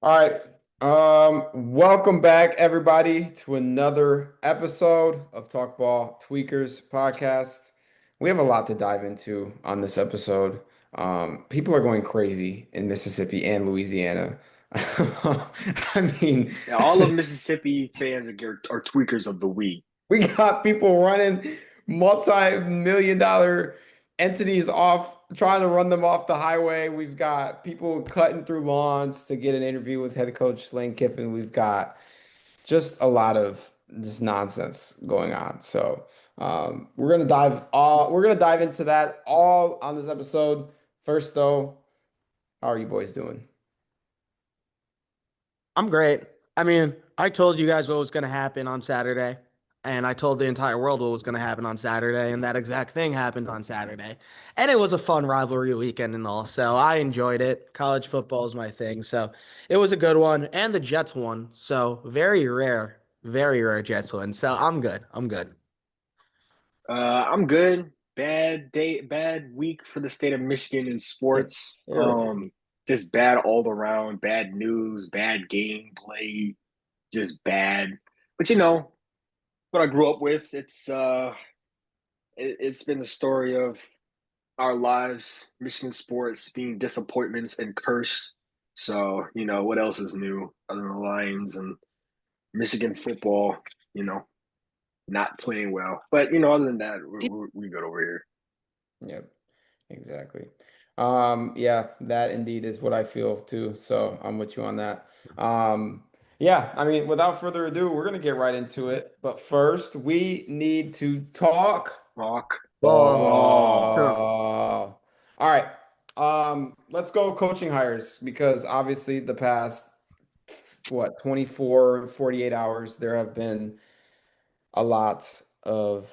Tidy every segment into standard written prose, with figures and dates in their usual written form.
All right. Welcome back, everybody, to another episode of TalkBall Tweakers podcast. We have a lot to dive into on this episode. People are going crazy in Mississippi and Louisiana. I mean, Yeah, all of Mississippi fans are tweakers of the week. we got people running multi-million dollar entities off, trying to run them off the highway. We've got people cutting through lawns to get an interview with head coach Lane Kiffin. We've got just a lot of just nonsense going on. So we're gonna dive into that all on this episode. First though, how are you boys doing? I'm great. I mean, I told you guys what was going to happen on Saturday, and I told the entire world what was going to happen on Saturday, and that exact thing happened on Saturday. And it was a fun rivalry weekend and all, so I enjoyed it. College football is my thing, so it was a good one, and the Jets won, so very rare Jets win. So I'm good. I'm good. I'm good. Bad day, bad week for the state of Michigan in sports. Terrible. Just bad all around. Bad news, bad gameplay, just bad. But what I grew up with. It's been the story of our lives, Michigan sports being disappointments and curse. So what else is new other than the Lions and Michigan football? You know, not playing well. But other than that, we good over here. Yep, exactly. Yeah, that indeed is what I feel too. So I'm with you on that. Yeah, I mean, without further ado, we're gonna get right into it. But first, we need to talk Rock ball. Huh. ball. All right. Let's go coaching hires because obviously the past 24, 48 hours, there have been a lot of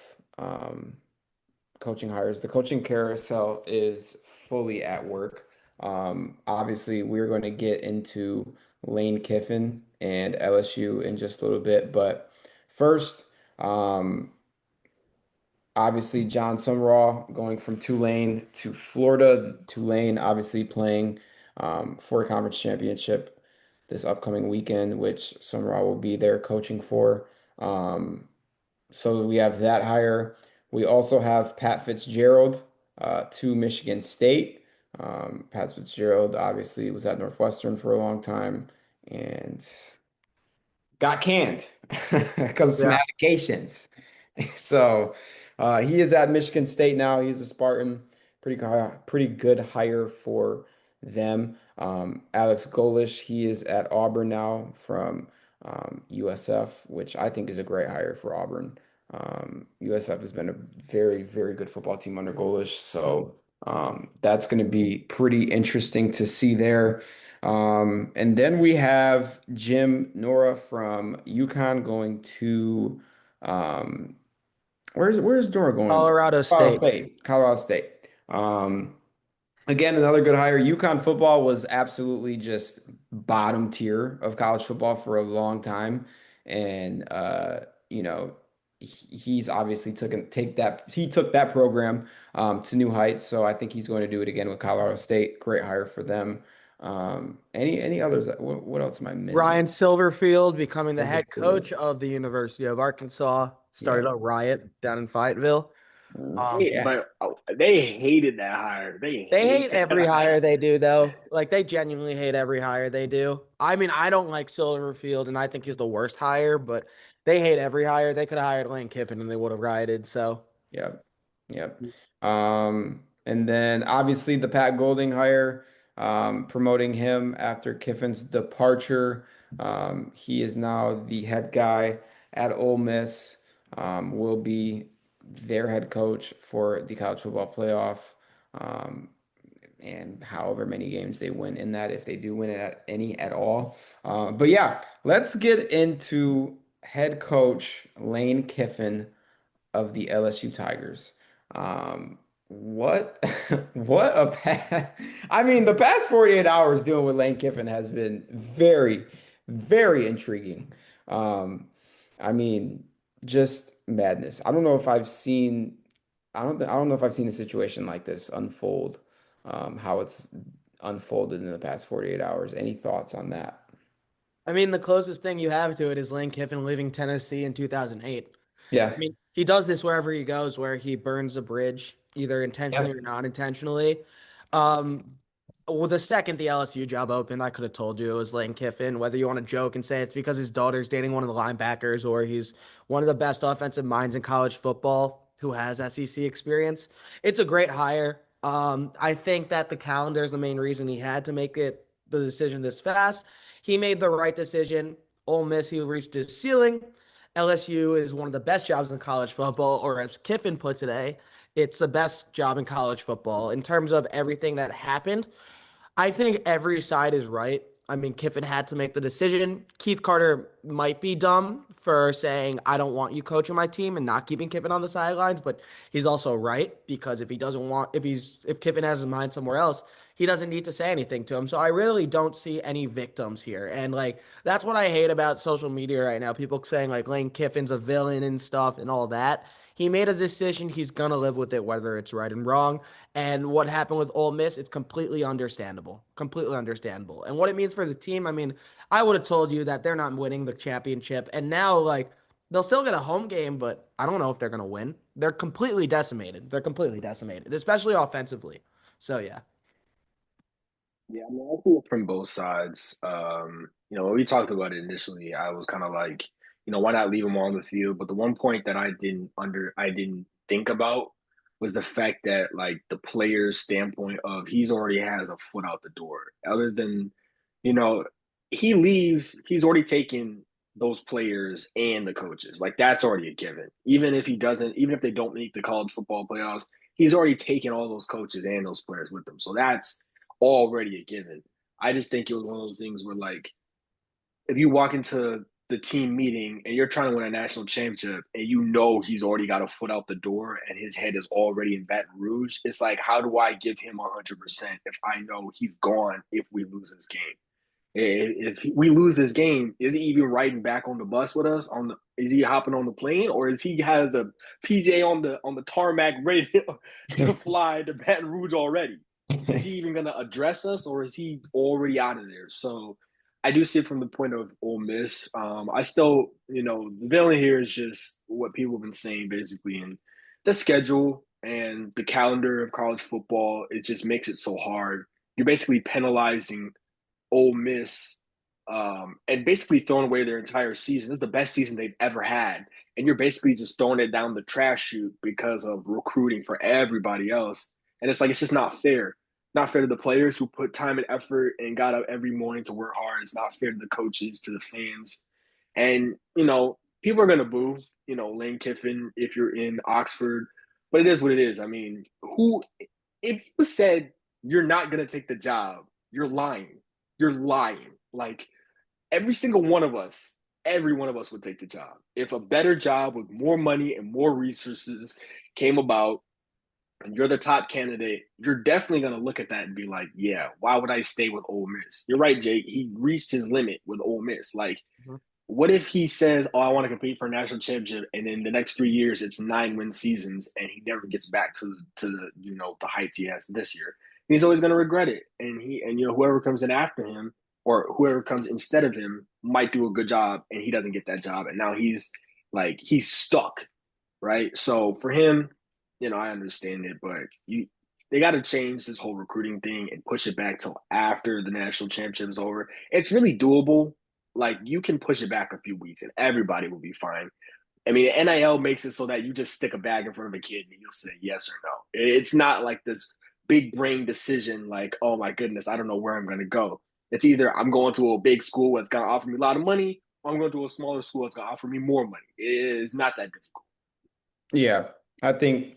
coaching hires. The coaching carousel is fully at work. Obviously, we're going to get into Lane Kiffin and LSU in just a little bit, but first, um, obviously John Summerall going from Tulane to Florida. Tulane obviously playing for a conference championship this upcoming weekend, which Summerall will be there coaching for. Um, so we have that hire. We also have Pat Fitzgerald to Michigan State. Pat Fitzgerald obviously was at Northwestern for a long time and got canned because of some Yeah. allegations. So he is at Michigan State now. He's a Spartan. Pretty good hire for them. Alex Golish, he is at Auburn now from USF, which I think is a great hire for Auburn. USF has been a very, very good football team under Golish, so that's going to be pretty interesting to see there. And then we have Jim Nora from UConn going to um, where's Nora going? Colorado Colorado State. State. Colorado State. Again, another good hire. UConn football was absolutely just bottom tier of college football for a long time, and he's obviously took that program to new heights. So I think he's going to do it again with Colorado State. Great hire for them. Any others? What else am I missing? Ryan Silverfield becoming the head Silverfield. coach of the University of Arkansas Yeah. started a riot down in Fayetteville. Yeah. But they hated that hire. They They hate hate that every hire. hire they do, though. Like they genuinely hate every hire they do. I mean, I don't like Silverfield, and I think he's the worst hire, but they hate every hire. They could have hired Lane Kiffin, and they would have rioted. So, Yep. Yep. And then obviously the Pat Golding hire, promoting him after Kiffin's departure. He is now the head guy at Ole Miss, will be their head coach for the college football playoff. Um, and however many games they win in that, if they do win it at any at all. But yeah, let's get into head coach Lane Kiffin of the LSU Tigers. What what a path. I mean, the past 48 hours dealing with Lane Kiffin has been very, very intriguing. Um, I mean, just madness. I don't know if I've seen a situation like this unfold, how it's unfolded in the past 48 hours. Any thoughts on that? I mean, the closest thing you have to it is Lane Kiffin leaving Tennessee in 2008. I Yeah. mean, he does this wherever he goes, where he burns a bridge, either intentionally Yeah. or not intentionally. Um, well, the second the LSU job opened, I could have told you it was Lane Kiffin. Whether you want to joke and say it's because his daughter's dating one of the linebackers or he's one of the best offensive minds in college football who has SEC experience, it's a great hire. I think that the calendar is the main reason he had to make it the decision this fast. He made the right decision. Ole Miss, he reached his ceiling. LSU is one of the best jobs in college football, or as Kiffin put today, it's the best job in college football in terms of everything that happened. I think every side is right. I mean, Kiffin had to make the decision. Keith Carter might be dumb for saying, I don't want you coaching my team and not keeping Kiffin on the sidelines, but he's also right because if he doesn't want, if Kiffin has his mind somewhere else, he doesn't need to say anything to him. So I really don't see any victims here. And like, that's what I hate about social media right now. People saying like Lane Kiffin's a villain and stuff and all that. He made a decision. He's going to live with it, whether it's right and wrong. And what happened with Ole Miss, it's completely understandable. Completely understandable. And what it means for the team, I mean, I would have told you that they're not winning the championship. And now, like, they'll still get a home game, but I don't know if they're going to win. They're completely decimated. They're completely decimated, especially offensively. So, yeah. Yeah, I mean, I see it from both sides. When we talked about it initially, I was kind of like, why not leave him on the field? But the one point that I didn't think about was the fact that like the player's standpoint of he's already has a foot out the door. Other than, you know, he leaves, he's already taken those players and the coaches. Like that's already a given. Even if they don't make the college football playoffs, he's already taken all those coaches and those players with them. So that's already a given. I just think it was one of those things where like if you walk into the team meeting and you're trying to win a national championship and he's already got a foot out the door and his head is already in Baton Rouge, it's like how do I give him 100% if I know he's gone if we lose this game? If we lose this game, is he even riding back on the bus with us? Is he hopping on the plane, or is he has a PJ on the tarmac ready to fly to Baton Rouge already? Is he even going to address us, or is he already out of there? So I do see it from the point of Ole Miss. I still, the villain here is just what people have been saying basically, and the schedule and the calendar of college football. It just makes it so hard. You're basically penalizing Ole Miss and basically throwing away their entire season. This is the best season they've ever had, and you're basically just throwing it down the trash chute because of recruiting for everybody else. And it's like it's just not fair. Not fair to the players who put time and effort and got up every morning to work hard. It's not fair to the coaches, to the fans, and people are gonna boo. Lane Kiffin if you're in Oxford, but it is what it is. I mean, who if you said you're not gonna take the job, you're lying. You're lying. Like every one of us would take the job. If a better job with more money and more resources came about and you're the top candidate, you're definitely going to look at that and be like, yeah, why would I stay with Ole Miss? You're right, Jake. He reached his limit with Ole Miss. Like, Mhm. what if he says, oh, I want to compete for a national championship, and then the next 3 years it's 9-win seasons, and he never gets back to the heights he has this year? He's always going to regret it, and whoever comes in after him or whoever comes instead of him might do a good job, and he doesn't get that job, and now he's stuck, right? So for him, I understand it, but they got to change this whole recruiting thing and push it back till after the national championship is over. It's really doable. Like you can push it back a few weeks and everybody will be fine. I mean, NIL makes it so that you just stick a bag in front of a kid and you'll say yes or no. It's not like this big brain decision like, oh my goodness, I don't know where I'm going to go. It's either I'm going to a big school that's going to offer me a lot of money, or I'm going to a smaller school that's going to offer me more money. It's not that difficult. Yeah, I think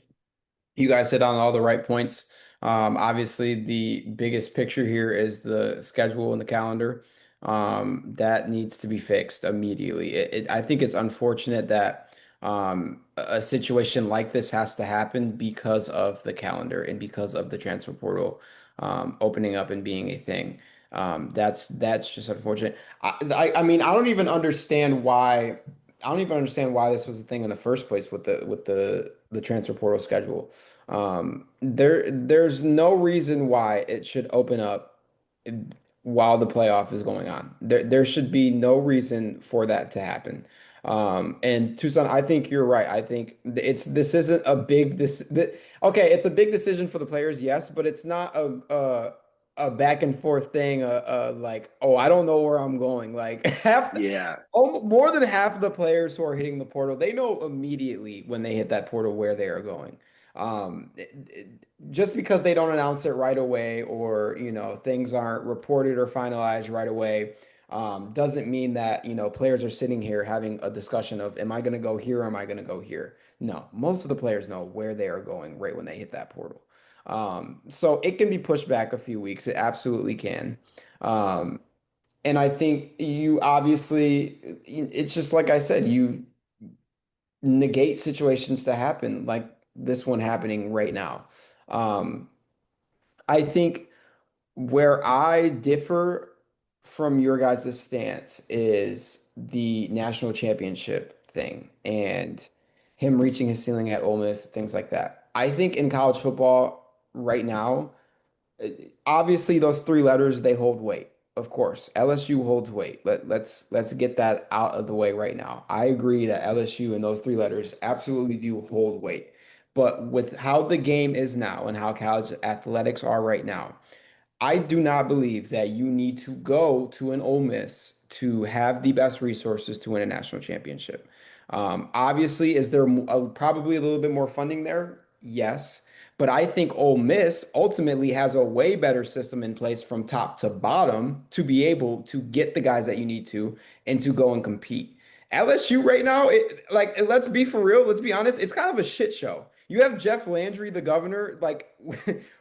you guys hit on all the right points. Obviously, the biggest picture here is the schedule and the calendar. That needs to be fixed immediately. I think it's unfortunate that a situation like this has to happen because of the calendar and because of the transfer portal opening up and being a thing. That's just unfortunate. I mean, I don't even understand why this was a thing in the first place with the transfer portal schedule. There's no reason why it should open up while the playoff is going on. There should be no reason for that to happen. And Tucson, I think you're right. I think this isn't a big okay, it's a big decision for the players, yes, but it's not a back and forth thing. Like, oh, I don't know where I'm going. Like Yeah. more than half of the players who are hitting the portal, they know immediately when they hit that portal where they are going. Just because they don't announce it right away, or things aren't reported or finalized right away, doesn't mean that players are sitting here having a discussion of, am I going to go here or am I going to go here? No, most of the players know where they are going right when they hit that portal. So it can be pushed back a few weeks. It absolutely can. Um, and I think you obviously, it's just like I said, you negate situations to happen like this one happening right now. Um, I think where I differ from your guys' stance is the national championship thing and him reaching his ceiling at Ole Miss, things like that. I think in college football right now, uh, obviously those three letters they hold weight. Of course, LSU holds weight. Let's get that out of the way right now. I agree that LSU and those three letters absolutely do hold weight. But with how the game is now and how college athletics are right now, I do not believe that you need to go to an Ole Miss to have the best resources to win a national championship. Obviously, is there probably a little bit more funding there? Yes. But I think Ole Miss ultimately has a way better system in place from top to bottom to be able to get the guys that you need to and to go and compete. LSU right now, let's be for real, let's be honest, it's kind of a shit show. You have Jeff Landry, the governor, like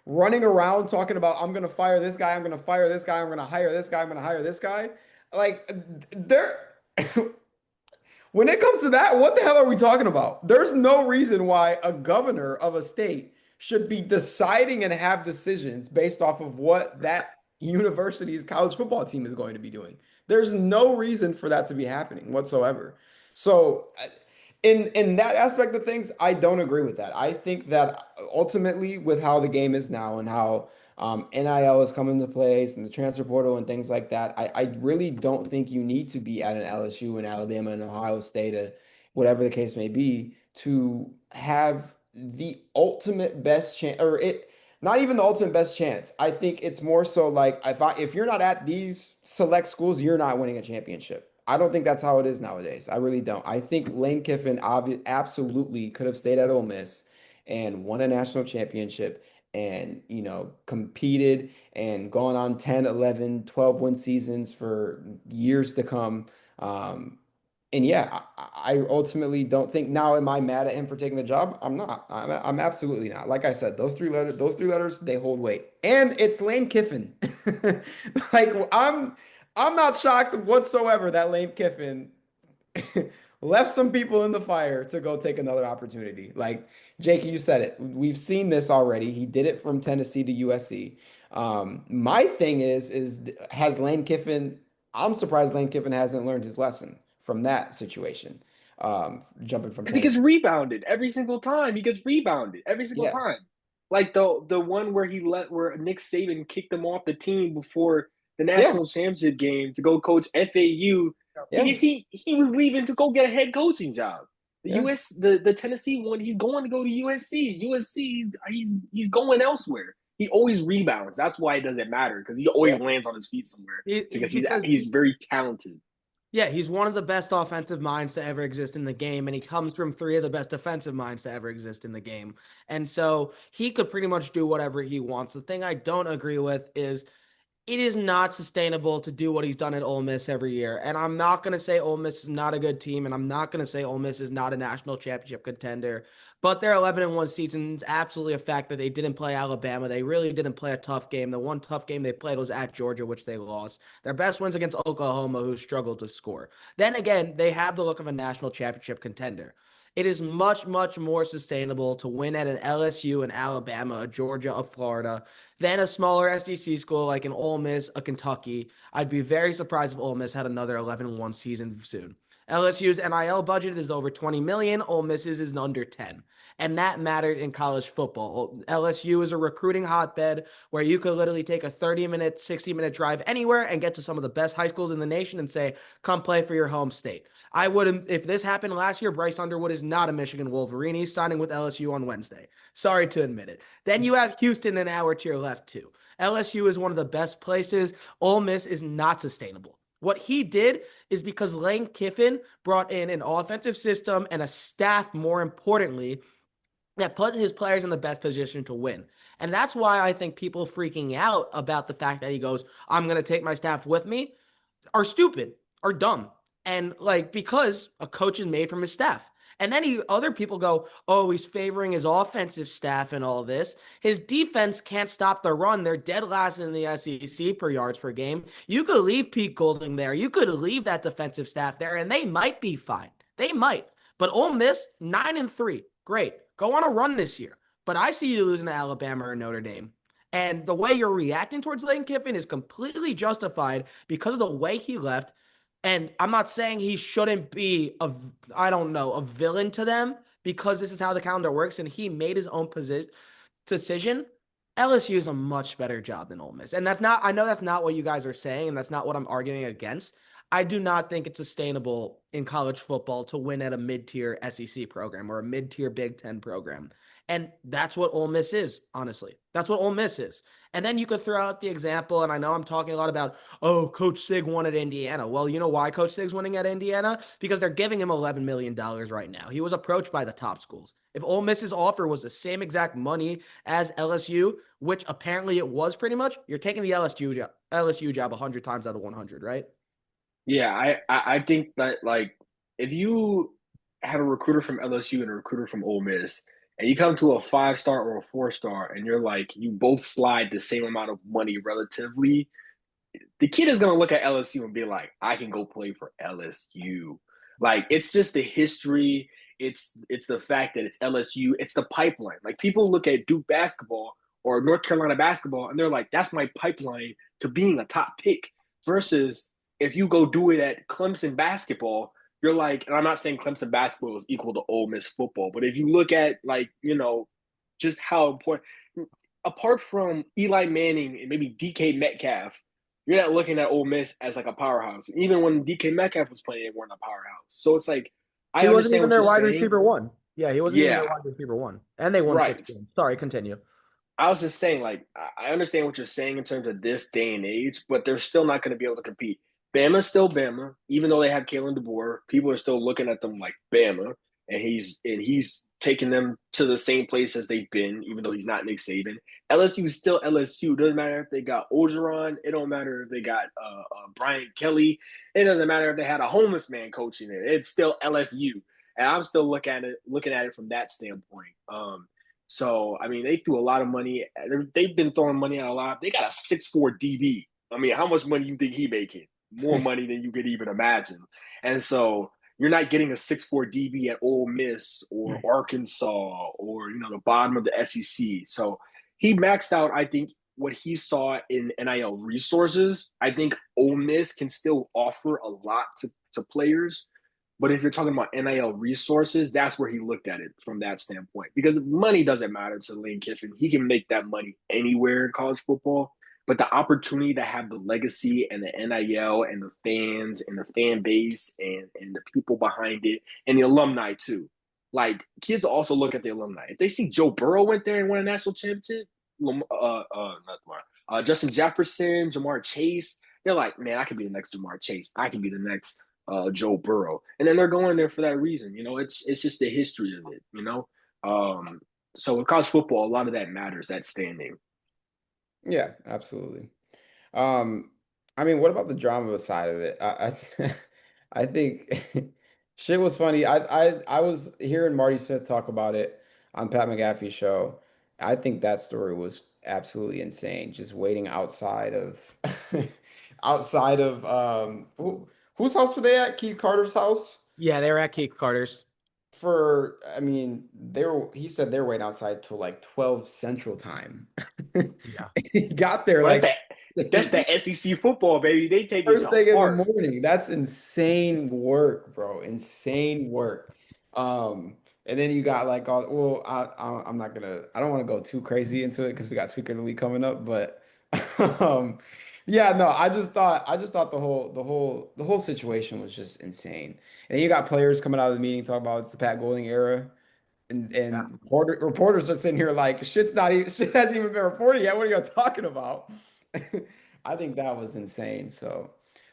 running around talking about, I'm gonna fire this guy, I'm gonna fire this guy, I'm gonna hire this guy, I'm gonna hire this guy. Like there when it comes to that, what the hell are we talking about? There's no reason why a governor of a state should be deciding and have decisions based off of what that university's college football team is going to be doing. There's no reason for that to be happening whatsoever. So, in that aspect of things, I don't agree with that. I think that ultimately, with how the game is now and how NIL has come into place and the transfer portal and things like that, I really don't think you need to be at an LSU and Alabama and Ohio State, whatever the case may be, to have the ultimate best chance, or it not even the ultimate best chance. I think it's more so like if you're not at these select schools, you're not winning a championship. I don't think that's how it is nowadays. I really don't. I think Lane Kiffin absolutely could have stayed at Ole Miss and won a national championship and competed and gone on 10, 11, 12 win seasons for years to come. And yeah, I ultimately don't think now, am I mad at him for taking the job? I'm not. I'm absolutely not. Like I said, those three letters, they hold weight. And it's Lane Kiffin. Like I'm not shocked whatsoever that Lane Kiffin left some people in the fire to go take another opportunity. Like Jake, you said it. We've seen this already. He did it from Tennessee to USC. My thing is has Lane Kiffin? I'm surprised Lane Kiffin hasn't learned his lesson from that situation. Jumping from He gets Tennessee. rebounded every single time. He gets rebounded every single Yeah, time. Like the one where Nick Saban kicked him off the team before the yeah, national championship game to go coach FAU. yeah, He was leaving to go get a head coaching job. The yeah, the Tennessee one, he's going to go to USC. USC, he's going elsewhere. He always rebounds. That's why it doesn't matter because he yeah. always lands on his feet somewhere because Because he's very talented. yeah, he's one of the best offensive minds to ever exist in the game, and he comes from three of the best defensive minds to ever exist in the game. And so he could pretty much do whatever he wants. The thing I don't agree with is it is not sustainable to do what he's done at Ole Miss every year. And I'm not going to say Ole Miss is not a good team, and I'm not going to say Ole Miss is not a national championship contender. But their 11-1 season is absolutely a fact that they didn't play Alabama. They really didn't play a tough game. The one tough game they played was at Georgia, which they lost. Their best wins against Oklahoma, who struggled to score. Then again, they have the look of a national championship contender. It is much, much more sustainable to win at an LSU, an Alabama, a Georgia, a Florida, than a smaller SEC school like an Ole Miss, a Kentucky. I'd be very surprised if Ole Miss had another 11-1 season soon. LSU's NIL budget is over 20 million. Ole Miss's is under 10. And that mattered in college football. LSU is a recruiting hotbed where you could literally take a 30-minute, 60-minute drive anywhere and get to some of the best high schools in the nation and say, come play for your home state. I wouldn't, if this happened last year, Bryce Underwood is not a Michigan Wolverine. He's signing with LSU on Wednesday. Sorry to admit it. Then you have Houston an hour to your left, too. LSU is one of the best places. Ole Miss is not sustainable. What he did is because Lane Kiffin brought in an offensive system and a staff, more importantly, that put his players in the best position to win. And that's why I think people freaking out about the fact that he goes, I'm going to take my staff with me, are stupid, are dumb. And like, because a coach is made from his staff. And then other people go, oh, he's favoring his offensive staff and all this. His defense can't stop the run. They're dead last in the SEC per yards per game. You could leave Pete Golding there. You could leave that defensive staff there, and they might be fine. They might. But Ole Miss, 9-3. Great. Go on a run this year. But I see you losing to Alabama or Notre Dame. And the way you're reacting towards Lane Kiffin is completely justified because of the way he left. And I'm not saying he shouldn't be I don't know, a villain to them because this is how the calendar works and he made his own decision. LSU is a much better job than Ole Miss. And I know that's not what you guys are saying, and that's not what I'm arguing against. I do not think it's sustainable in college football to win at a mid-tier SEC program or a mid-tier Big Ten program. And that's what Ole Miss is, honestly. That's what Ole Miss is. And then you could throw out the example, and I know I'm talking a lot about, oh, Coach Sig won at Indiana. Well, you know why Coach Sig's winning at Indiana? Because they're giving him $11 million right now. He was approached by the top schools. If Ole Miss's offer was the same exact money as LSU, which apparently it was pretty much, you're taking the LSU job 100 times out of 100, right? Yeah, I think that like if you have a recruiter from LSU and a recruiter from Ole Miss, and you come to a 5-star or a 4-star, and you're like you both slide the same amount of money relatively, the kid is gonna look at LSU and be like, I can go play for LSU. Like it's just the history. It's the fact that it's LSU. It's the pipeline. Like people look at Duke basketball or North Carolina basketball, and they're like, that's my pipeline to being a top pick. Versus if you go do it at Clemson basketball, you're like, and I'm not saying Clemson basketball is equal to Ole Miss football, but if you look at like, just how important, apart from Eli Manning and maybe DK Metcalf, you're not looking at Ole Miss as like a powerhouse. Even when DK Metcalf was playing, they weren't a powerhouse. So it's like, I He wasn't understand even what their you're wide saying. receiver one. Yeah, he wasn't even their Yeah, wide receiver one. And they won right. 6 games. Sorry, continue. I was just saying, like, I understand what you're saying in terms of this day and age, but they're still not going to be able to compete. Bama's still Bama, even though they have Kalen DeBoer. People are still looking at them like Bama, and he's taking them to the same place as they've been, even though he's not Nick Saban. LSU is still LSU. It doesn't matter if they got Orgeron. It don't matter if they got Brian Kelly. It doesn't matter if they had a homeless man coaching it. It's still LSU, and I'm still looking at it from that standpoint. So, I mean, they threw a lot of money. They've been throwing money at a lot. They got a 6'4" DB. I mean, how much money do you think he making? More money than you could even imagine. And so you're not getting a 6'4" DB at Ole Miss or Arkansas or, the bottom of the SEC. So he maxed out, I think, what he saw in NIL resources. I think Ole Miss can still offer a lot to players. But if you're talking about NIL resources, that's where he looked at it from that standpoint. Because money doesn't matter to Lane Kiffin. He can make that money anywhere in college football. But the opportunity to have the legacy and the NIL and the fans and the fan base and the people behind it and the alumni too. Like kids also look at the alumni. If they see Joe Burrow went there and won a national championship, Justin Jefferson, Jamar Chase, they're like, man, I could be the next Jamar Chase. I can be the next Joe Burrow, and then they're going there for that reason. It's just the history of it. So with college football, a lot of that matters. That standing. Yeah, absolutely. Um, I mean, what about the drama side of it? I think shit was funny. I was hearing Marty Smith talk about it on Pat McAfee's show. I think that story was absolutely insane. Just waiting outside of whose house were they at? Keith Carter's house? Yeah, they were at Keith Carter's. I mean, he said they were waiting outside till like 12 Central Time. Yeah. He got there Well, like That's the SEC football, baby. They take it First to thing in the heart. morning. That's insane work, bro. Insane work. And then you got like all well, I'm not gonna I don't want to go too crazy into it because we got Tweaker of the Week coming up, but um yeah, no, I just thought the whole situation was just insane. And you got players coming out of the meeting talking about it's the Pat Golding era. Yeah. And reporters are sitting here like shit's not even shit hasn't even been reported yet. What are you talking about? I think that was insane. So,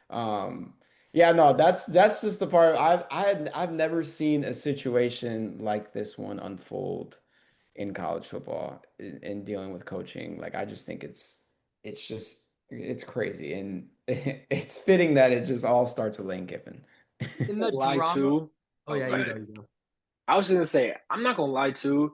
um, yeah, no, that's just the part I've never seen a situation like this one unfold in college football in dealing with coaching. Like I just think it's just it's crazy and it's fitting that it just all starts with Lane Kiffin. In the Lie drama. to. Oh Oh, yeah, go you go, ahead. you go. I was gonna say, I'm not gonna lie to.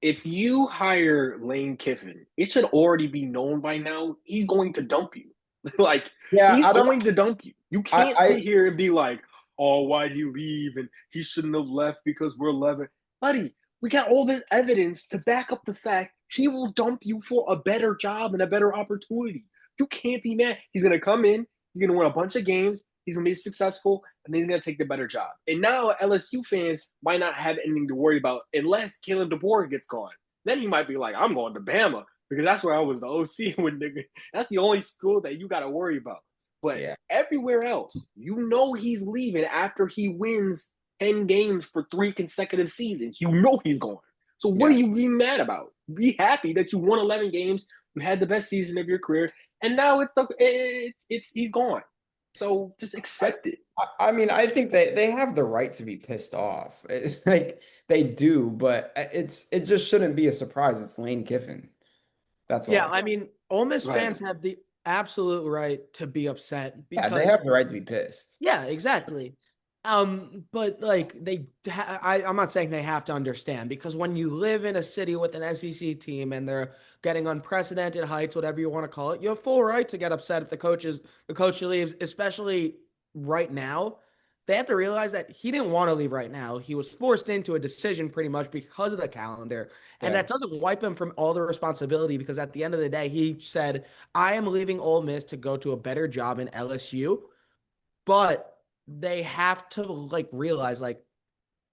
If you hire Lane Kiffin, it should already be known by now he's going to dump you. Like Yeah, he's I don't going to dump you. You can't I sit here and be like, "Oh, why'd he leave?" and he shouldn't have left because we're 11. Buddy, we got all this evidence to back up the fact he will dump you for a better job and a better opportunity. You can't be mad. He's gonna come in. He's gonna win a bunch of games. He's gonna be successful, and then he's gonna take the better job. And now LSU fans might not have anything to worry about unless Kalen DeBoer gets gone. Then he might be like, "I'm going to Bama because that's where I was the OC when nigga. That's the only school that you got to worry about." But yeah. everywhere else, you know he's leaving after he wins 10 games for 3 consecutive seasons. You know he's going. So what are Yeah. you being mad about? Be happy that you won 11 games, you had the best season of your career, and now it's he's gone. So just I, accept it. I mean, I think they have the right to be pissed off. Like they do, but it just shouldn't be a surprise. It's Lane Kiffin. That's Yeah, all. I mean, Ole Miss Right. fans have the absolute right to be upset Yeah, they have because the right to be pissed. yeah, exactly. But like I'm not saying they have to understand because when you live in a city with an SEC team and they're getting unprecedented heights, whatever you want to call it, you have full right to get upset if the coach leaves, especially right now. They have to realize that he didn't want to leave right now. He was forced into a decision pretty much because of the calendar. And Yeah. that doesn't wipe him from all the responsibility because at the end of the day, he said, I am leaving Ole Miss to go to a better job in LSU, but they have to like realize like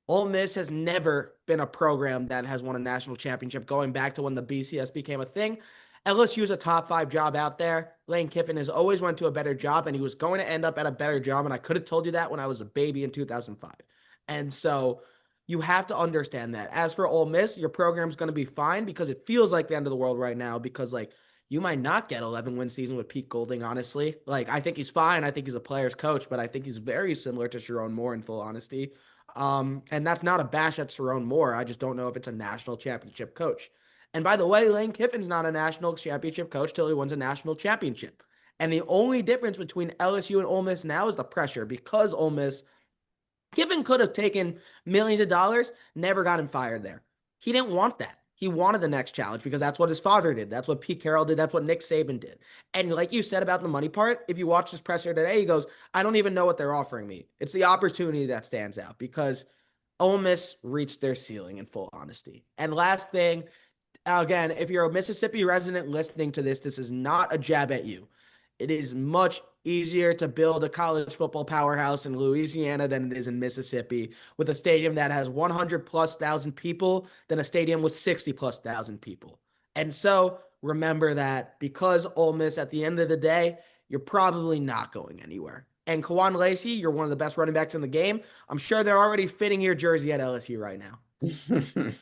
Ole Miss has never been a program that has won a national championship going back to when the BCS became a thing. LSU is a top 5 job out there. Lane Kiffin has always went to a better job and he was going to end up at a better job. And I could have told you that when I was a baby in 2005. And so you have to understand that. As for Ole Miss, your program's going to be fine because it feels like the end of the world right now because like you might not get 11-win season with Pete Golding, honestly. Like I think he's fine. I think he's a player's coach, but I think he's very similar to Sharon Moore in full honesty. And that's not a bash at Sharon Moore. I just don't know if it's a national championship coach. And by the way, Lane Kiffin's not a national championship coach till he wins a national championship. And the only difference between LSU and Ole Miss now is the pressure because Ole Miss, Kiffin could have taken millions of dollars, never got him fired there. He didn't want that. He wanted the next challenge because that's what his father did. That's what Pete Carroll did. That's what Nick Saban did. And like you said about the money part, if you watch this presser today, he goes, I don't even know what they're offering me. It's the opportunity that stands out because Ole Miss reached their ceiling in full honesty. And last thing, again, if you're a Mississippi resident listening to this, this is not a jab at you. It is much easier to build a college football powerhouse in Louisiana than it is in Mississippi with a stadium that has 100 plus thousand people than a stadium with 60 plus thousand people. And so remember that because Ole Miss at the end of the day, you're probably not going anywhere. And Kawan Lacey, you're one of the best running backs in the game. I'm sure they're already fitting your jersey at LSU right now.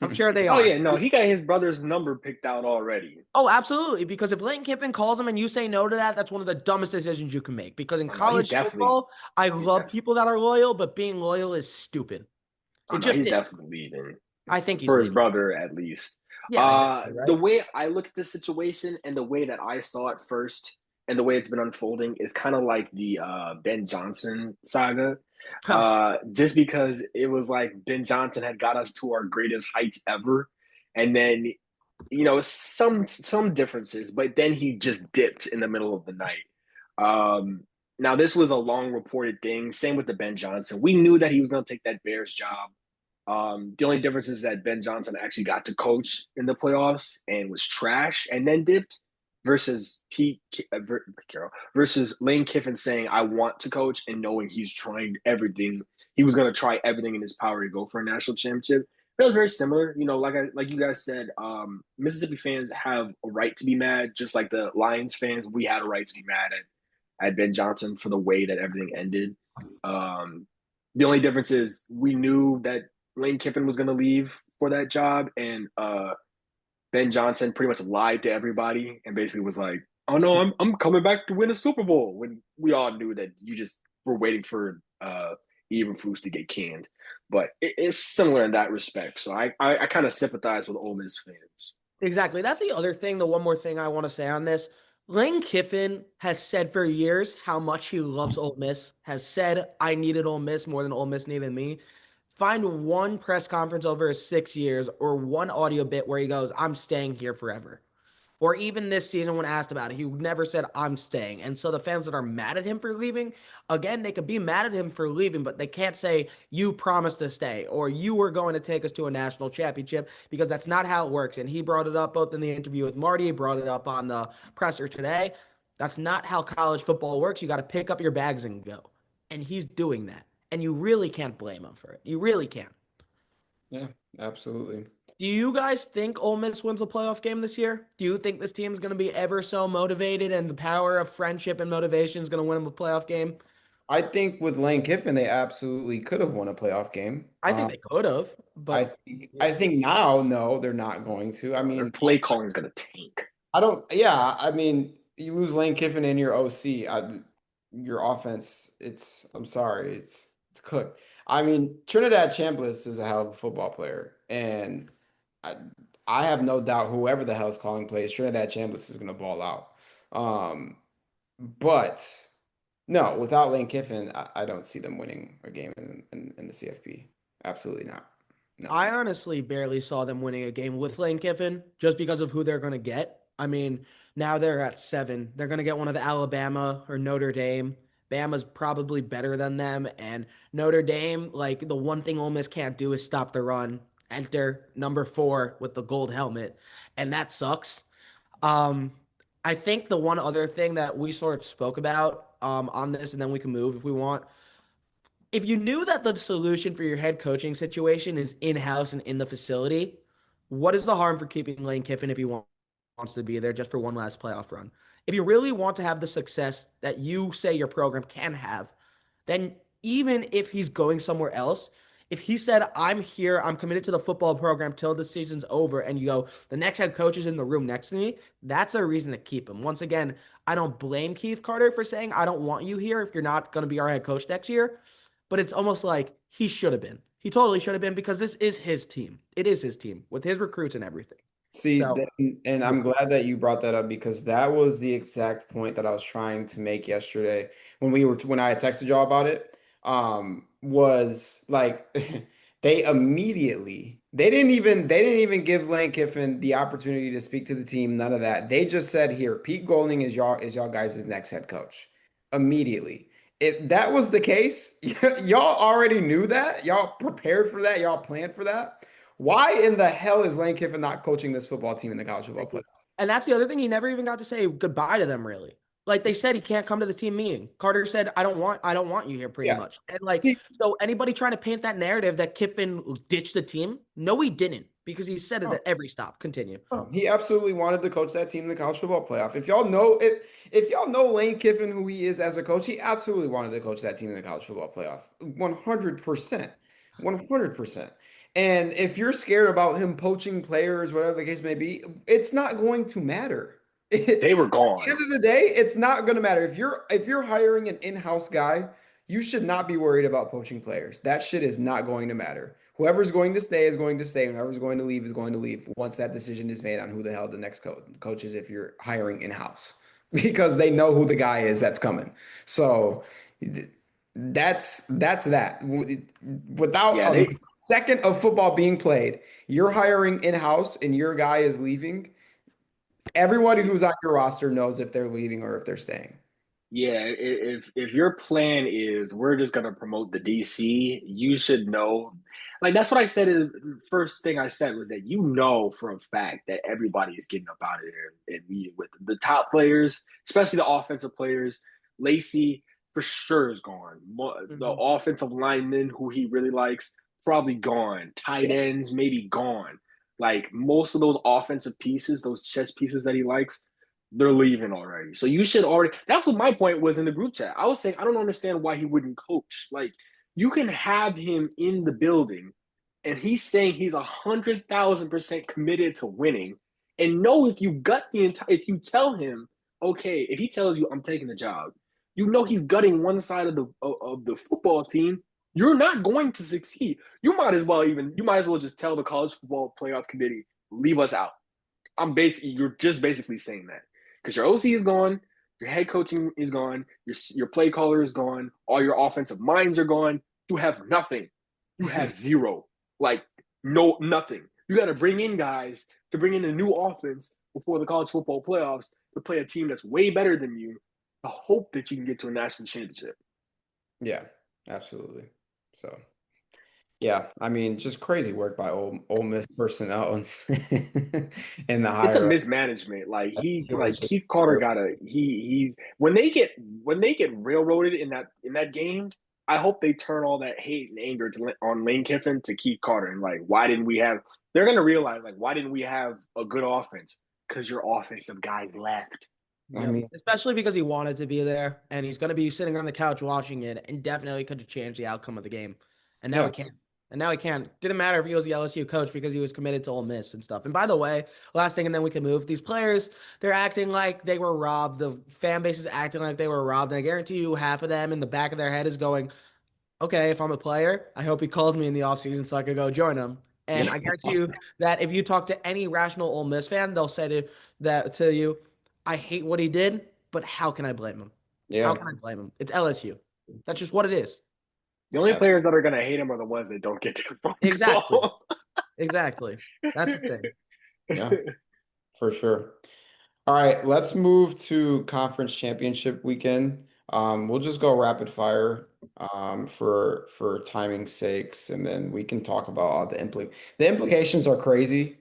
I'm sure they Oh are. yeah, no, he got his brother's number picked out already. Oh, absolutely. Because if Lane Kiffin calls him and you say no to that, that's one of the dumbest decisions you can make. Because in Oh no, he's college definitely football, I he's love definitely people that are loyal, but being loyal is stupid. oh It no, just he's is. definitely leaving I think he's for his leaving. brother at least. Yeah, exactly. The Right. way I look at this situation and the way that I saw it first and the way it's been unfolding is kind of like the Ben Johnson saga. Huh. Just because it was like Ben Johnson had got us to our greatest heights ever, and then some differences, but then he just dipped in the middle of the night. Now this was a long reported thing. Same with the Ben Johnson. We knew that he was going to take that Bears job. The only difference is that Ben Johnson actually got to coach in the playoffs and was trash and then dipped. versus Carroll versus Lane Kiffin saying, "I want to coach," and knowing he's trying everything. He was going to try everything in his power to go for a national championship. That was very similar. Like you guys said, Mississippi fans have a right to be mad, just like the Lions fans. We had a right to be mad at Ben Johnson for the way that everything ended. The only difference is we knew that Lane Kiffin was going to leave for that job, and Ben Johnson pretty much lied to everybody and basically was like, "Oh no, I'm coming back to win a Super Bowl." When we all knew that you just were waiting for Eberflus to get canned. But it's similar in that respect. So I kind of sympathize with Ole Miss fans. Exactly. That's the other thing. The one more thing I want to say on this. Lane Kiffin has said for years how much he loves Ole Miss, has said, I needed Ole Miss more than Ole Miss needed me. Find one press conference over his 6 years or one audio bit where he goes, I'm staying here forever. Or even this season when asked about it, he never said, I'm staying. And so the fans that are mad at him for leaving, again, they could be mad at him for leaving, but they can't say, you promised to stay or you were going to take us to a national championship because that's not how it works. And he brought it up both in the interview with Marty, he brought it up on the presser today. That's not how college football works. You got to pick up your bags and go. And he's doing that. And you really can't blame him for it. You really can't. Yeah, absolutely. Do you guys think Ole Miss wins a playoff game this year? Do you think this team's going to be ever so motivated and the power of friendship and motivation is going to win them a playoff game? I think with Lane Kiffin, they absolutely could have won a playoff game. I think they could have, I but think yeah. I think now, no, they're not going to. I Their mean, play calling is going to tank. I don't. Yeah, I mean, you lose Lane Kiffin in your OC, your offense. I'm sorry, it's cooked. I mean, Trinidad Chambliss is a hell of a football player, and I, I have no doubt whoever the hell's calling plays, Trinidad Chambliss is going to ball out. Um, but no, without Lane Kiffin, I don't see them winning a game in the CFP. Absolutely not. No. I honestly barely saw them winning a game with Lane Kiffin just because of who they're going to get. I mean, now they're at 7. They're going to get one of the Alabama or Notre Dame. Bama's probably better than them. And Notre Dame, like the one thing Ole Miss can't do is stop the run. Enter number 4 with the gold helmet. And that sucks. Um, I think the one other thing that we sort of spoke about on this, and then we can move if we want, if you knew that the solution for your head coaching situation is in-house and in the facility, what is the harm for keeping Lane Kiffin if he wants to be there just for one last playoff run? If you really want to have the success that you say your program can have, then even if he's going somewhere else, if he said, I'm here, I'm committed to the football program till the season's over, and you go, the next head coach is in the room next to me, that's a reason to keep him. Once again, I don't blame Keith Carter for saying, I don't want you here if you're not going to be our head coach next year, but it's almost like he should have been. He totally should have been because this is his team. It is his team with his recruits and everything. See, So, and yeah. I'm glad that you brought that up because that was the exact point that I was trying to make yesterday when I had texted y'all about it. Was like they didn't even give Lane Kiffin the opportunity to speak to the team. None of that. They just said, "Here, Pete Golding is y'all guys' next head coach." Immediately. If that was the case, y'all already knew that. Y'all prepared for that. Y'all planned for that. Why in the hell is Lane Kiffin not coaching this football team in the college football Thank playoff? you. And that's the other thing. He never even got to say goodbye to them, really. Like they said, he can't come to the team meeting. Carter said, I don't want you here pretty Yeah. much. And like, He, so anybody trying to paint that narrative that Kiffin ditched the team, no, he didn't because he said it no, at every stop. Continue. no. He absolutely wanted to coach that team in the college football playoff. If y'all know Lane Kiffin, who he is as a coach, he absolutely wanted to coach that team in the college football playoff. 100%. 100%. And if you're scared about him poaching players, whatever the case may be, it's not going to matter. They were At the gone. end of the day, it's not going to matter. If you're hiring an in-house guy, you should not be worried about poaching players. That shit is not going to matter. Whoever's going to stay is going to stay, and whoever's going to leave is going to leave once that decision is made on who the hell the next coach is if you're hiring in-house. Because they know who the guy is that's coming. So that's that. Without Yeah, a they second of football being played, you're hiring in-house and your guy is leaving. Everybody who's on your roster knows if they're leaving or if they're staying. Yeah, if your plan is we're just gonna promote the DC, you should know. Like that's what I said. The first thing I said was that you know for a fact that everybody is getting up out of there and leaving with them. The top players, especially the offensive players. Lacey for sure is gone. The Hmm. offensive lineman who he really likes probably gone. Tight Yeah. ends maybe gone. Like most of those offensive pieces, those chess pieces that he likes they're leaving already. So you should already. That's what my point was in the group chat. I was saying I don't understand why he wouldn't coach. Like you can have him in the building, and he's saying he's 100,000% committed to winning. And know if you gut the entire, if you tell him, okay, if he tells you I'm taking the job, you know he's gutting one side of the football team. You're not going to succeed. You might as well just tell the college football playoff committee leave us out. You're just basically saying that because your OC is gone, your head coaching is gone, your play caller is gone, all your offensive minds are gone. You have nothing. You have zero. Like no nothing. You got to bring in guys to bring in a new offense before the college football playoffs to play a team that's way better than you to hope that you can get to a national championship. Yeah, absolutely. So, yeah, I mean, just crazy work by Ole Miss personnel and in the It's a higher mismanagement. Like he sure like it's just Keith Carter gotta he's when they get railroaded in that game, I hope they turn all that hate and anger on Lane Kiffin to Keith Carter and like why didn't we have they're gonna realize like why didn't we have a good offense? Because your offensive guys left. I Yep. mean, Especially because he wanted to be there and he's going to be sitting on the couch watching it and definitely could have changed the outcome of the game. And now yeah, he can't. And now he can't. Didn't matter if he was the LSU coach because he was committed to Ole Miss and stuff. And by the way, last thing, and then we can move. These players, they're acting like they were robbed. The fan base is acting like they were robbed. And I guarantee you, half of them in the back of their head is going, okay, if I'm a player, I hope he calls me in the offseason so I could go join him. And yeah, I guarantee you that if you talk to any rational Ole Miss fan, they'll say to you, I hate what he did, but how can I blame him? How yeah, can I blame him? It's LSU. That's just what it is. The only players that are gonna hate him are the ones that don't get their phone Exactly. call. Exactly. That's the thing. yeah, for sure. All right, let's move to conference championship weekend. We'll just go rapid fire for timing's sakes, and then we can talk about all the implications are crazy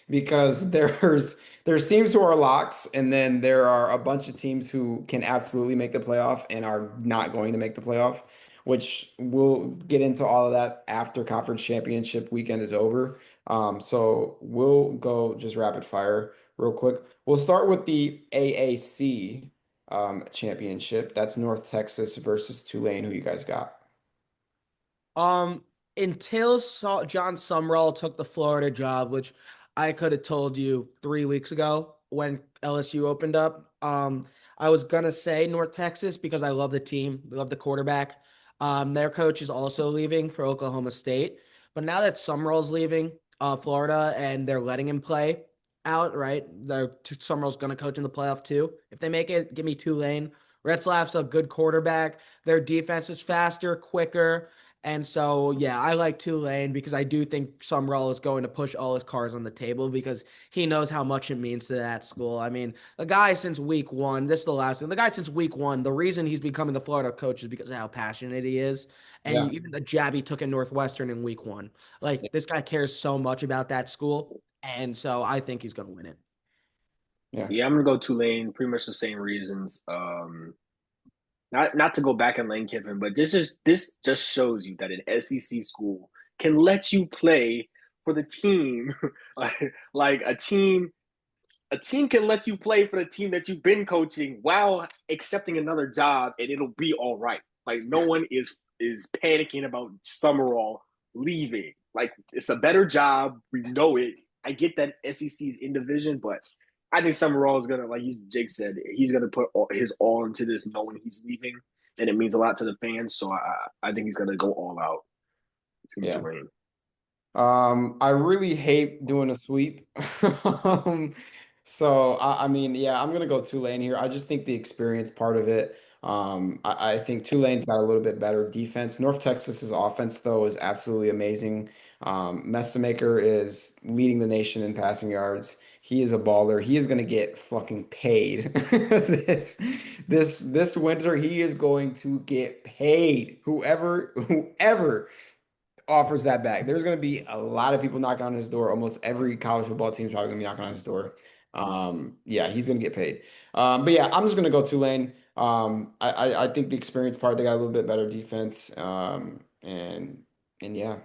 because there's teams who are locks, and then there are a bunch of teams who can absolutely make the playoff and are not going to make the playoff, which we'll get into all of that after conference championship weekend is over. So we'll go just rapid fire real quick. We'll start with the AAC championship. That's North Texas versus Tulane. Who you guys got? Um, until John Sumrall took the Florida job, which I could have told you 3 weeks ago when LSU opened up. I was gonna say North Texas because I love the team, love the quarterback. Their coach is also leaving for Oklahoma State, but now that Sumrall's leaving, Florida, and they're letting him play out, right? Sumrall's gonna coach in the playoff too. If they make it, give me Tulane. Retzlaff's a good quarterback. Their defense is faster, quicker. And so, yeah, I like Tulane because I do think Sumrall is going to push all his cards on the table because he knows how much it means to that school. I mean, the guy since week one, this is the last thing. The guy since week one, the reason he's becoming the Florida coach is because of how passionate he is. And Yeah. even the jab he took in Northwestern in week one. Like, this guy cares so much about that school. And so I think he's going to win it. Yeah. Yeah, I'm gonna go Tulane, pretty much the same reasons. Not to go back on Lane Kiffin, but this just shows you that an SEC school can let you play for the team, like a team can let you play for the team that you've been coaching while accepting another job, and it'll be all right. Like no one is panicking about Summerall leaving. Like it's a better job, we know it. I get that SEC's in division, but I think Summerall is gonna, like Jake said, he's gonna put his all into this, knowing he's leaving, and it means a lot to the fans. So I think he's gonna go all out. It's gonna be Yeah. Tulane. I really hate doing a sweep. So I mean, yeah, I'm gonna go Tulane here. I just think the experience part of it. I think Tulane's got a little bit better defense. North Texas's offense, though, is absolutely amazing. Messamaker is leading the nation in passing yards. He is a baller. He is gonna get fucking paid. This winter, he is going to get paid. Whoever offers that back. There's going to be a lot of people knocking on his door. Almost every college football team is probably going to be knocking on his door. Yeah, he's going to get paid. But yeah, I'm just going to go Tulane. I think the experience part, they got a little bit better defense. And yeah.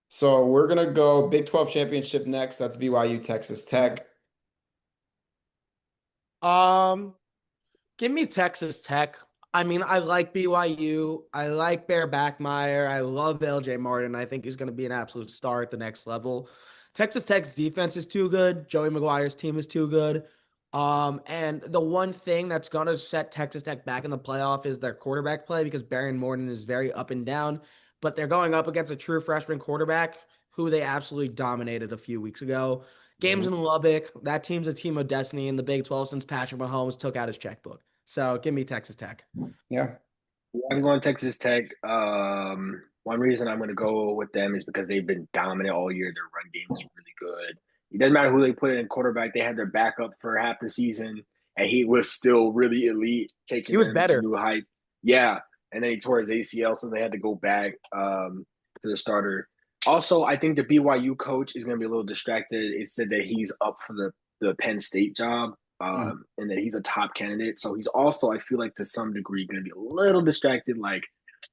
So we're going to go Big 12 championship next. That's BYU, Texas Tech. Um, Give me Texas Tech. I mean, I like BYU. I like Bear Backmeyer. I love LJ Martin. I think he's going to be an absolute star at the next level. Texas Tech's defense is too good. Joey McGuire's team is too good. And the one thing that's going to set Texas Tech back in the playoff is their quarterback play because Barron Morton is very up and down. But they're going up against a true freshman quarterback who they absolutely dominated a few weeks ago. Games Mhm. in Lubbock. That team's a team of destiny in the Big 12 since Patrick Mahomes took out his checkbook. So give me Texas Tech. Yeah. I'm going Texas Tech. One reason I'm going to go with them is because they've been dominant all year. Their run game is really good. It doesn't matter who they put in quarterback. They had their backup for half the season, and he was still really elite, He taking was them to better. new height. Yeah, and then he tore his ACL, so they had to go back to the starter. Also, I think the BYU coach is going to be a little distracted. It said that he's up for the Penn State job, Mhm. and that he's a top candidate. So he's also, I feel like, to some degree, going to be a little distracted. Like,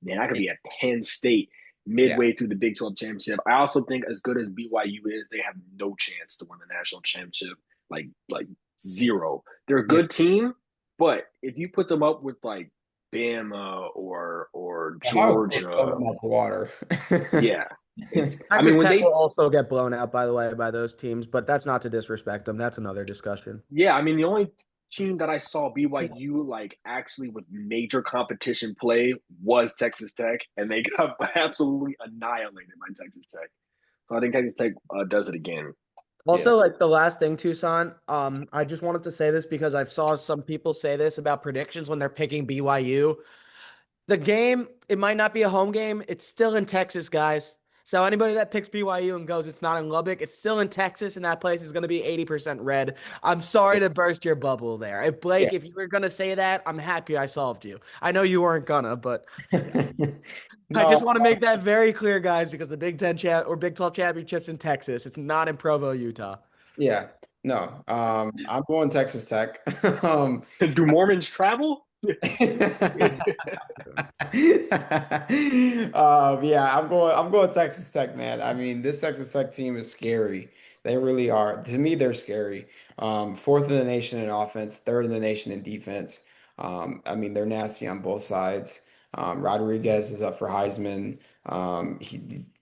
man, I could be at Penn State Yeah. midway through the Big 12 championship. I also think, as good as BYU is, they have no chance to win the national championship. Like zero. They're a Yeah. good team, but if you put them up with like Bama or How quick Georgia, them out the water. yeah, it's. I Texas mean, when Tech will they also get blown out, by the way, by those teams, but that's not to disrespect them. That's another discussion. Yeah, I mean the only team that I saw BYU like actually with major competition play was Texas Tech, and they got absolutely annihilated by Texas Tech. So I think Texas Tech does it again. Yeah. Also, like the last thing, Tucson, I just wanted to say this because I've saw some people say this about predictions when they're picking BYU. The game, it might not be a home game. It's still in Texas, guys. So anybody that picks BYU and goes, it's not in Lubbock, it's still in Texas, and that place is going to be 80% red. I'm sorry to burst your bubble there. If Yeah. Blake, if you were going to say that, I'm happy I solved you. I know you weren't gonna, but I No, just want to make that very clear, guys, because the Big Ten or Big 12 championships in Texas. It's not in Provo, Utah. yeah. No. I'm going Texas Tech. Do Mormons travel? Yeah, I'm going Texas Tech, man. I mean, this Texas Tech team is scary. They really are. To me, they're scary. Fourth in the nation in offense, third in the nation in defense. I mean, they're nasty on both sides. Rodriguez is up for Heisman.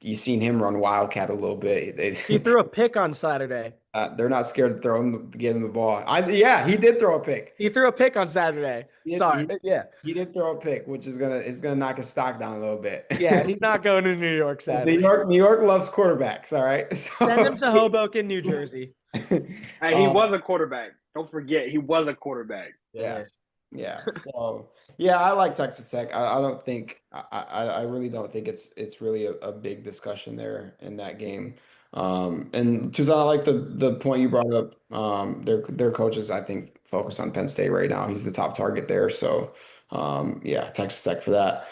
You seen him run Wildcat a little bit. He threw a pick on Saturday. They're not scared to throw him, to give him the ball. Yeah, he did throw a pick. He threw a pick on Saturday. He did, Sorry. he, Yeah. he did throw a pick, which is gonna knock his stock down a little bit. Yeah, he's not going to New York, New sadly. York, New York loves quarterbacks. All right, Send so him to Hoboken, New Jersey. Hey, he um, was a quarterback. Don't forget, he was a quarterback. yeah, yeah. So yeah, I like Texas Tech. I don't think I really don't think it's really a big discussion there in that game. And Tucson, I like the point you brought up. Their coaches, I think, focus on Penn State right now. He's the top target there. So yeah, Texas Tech for that.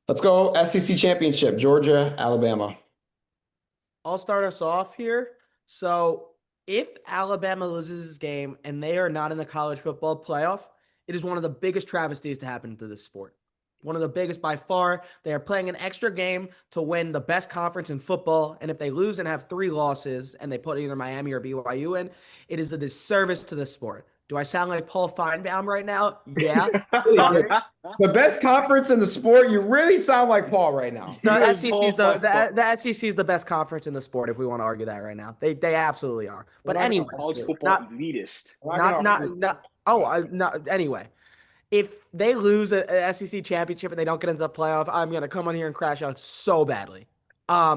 Let's go SEC championship, Georgia, Alabama. I'll start us off here. So, if Alabama loses this game and they are not in the college football playoff, it is one of the biggest travesties to happen to this sport. One of the biggest by far. They are playing an extra game to win the best conference in football. And if they lose and have three losses and they put either Miami or BYU in, it is a disservice to the sport. Do I sound like Paul Feinbaum right now? Yeah. Really, Sorry. the best conference in the sport. You really sound like Paul right now. He The was SEC Paul is the, Finebaum. the SEC is the best conference in the sport if we want to argue that right now. They absolutely are. We're But not gonna anyway, College argue. football not elitist. We're not gonna argue. anyway. If they lose a SEC championship and they don't get into the playoff, I'm gonna come on here and crash out so badly.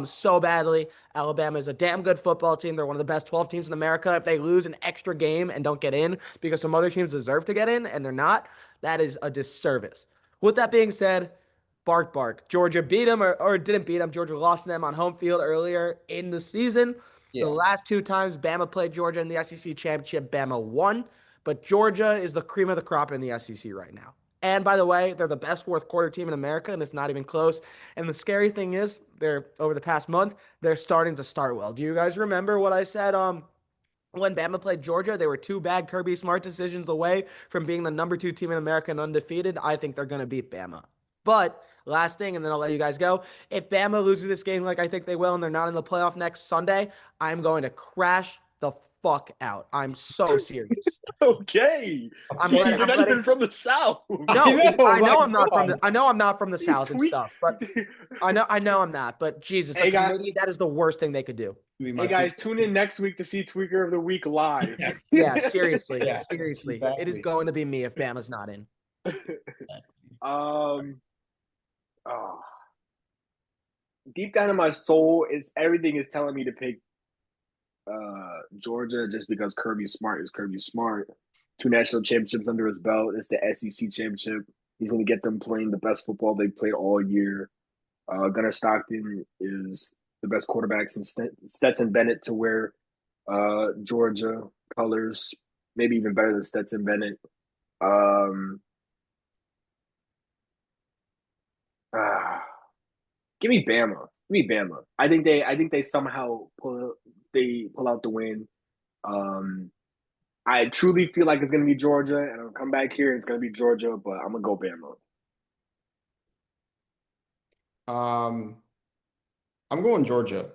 So badly. Alabama is a damn good football team. They're one of the best 12 teams in America. If they lose an extra game and don't get in because some other teams deserve to get in and they're not, that is a disservice. With that being said, bark, bark. Georgia beat them or didn't beat them. Georgia lost to them on home field earlier in the season. The Yeah. last two times Bama played Georgia in the SEC championship, Bama won. But Georgia is the cream of the crop in the SEC right now. And by the way, they're the best fourth quarter team in America, and it's not even close. And the scary thing is, they're over the past month, they're starting to start well. Do you guys remember what I said? When Bama played Georgia, they were two bad Kirby Smart decisions away from being the number two team in America and undefeated. I think they're going to beat Bama. But last thing, and then I'll let you guys go. If Bama loses this game like I think they will, and they're not in the playoff next Sunday, I'm going to crash the fuck out. I'm so serious. Okay. I'm See, letting. you're I'm not even letting. from the South. No, I Like, know I'm come not from the. on. I know I'm not from the South and Tweet. stuff, but I know I'm not. But Jesus, the Hey guys, committee, that is the worst thing they could do. Be hey my guys, tweet. tune in next week to see Tweaker of the Week live. Yeah. Yeah, seriously, Yeah. seriously, it is Exactly. going to be me if Bama's not in. um, oh, deep down in my soul, it's everything is telling me to pick Georgia just because Kirby Smart is Kirby Smart. Two national championships under his belt. It's the SEC championship. He's going to get them playing the best football they played all year. Gunnar Stockton is the best quarterback since Stetson Bennett to wear Georgia colors, maybe even better than Stetson Bennett. Um, ah, Give me Bama. Give me Bama. I think they somehow pull out the win. Um, I truly feel like it's gonna be Georgia, and I'll come back here and it's gonna be Georgia, but I'm gonna go Bama. Um, I'm going Georgia.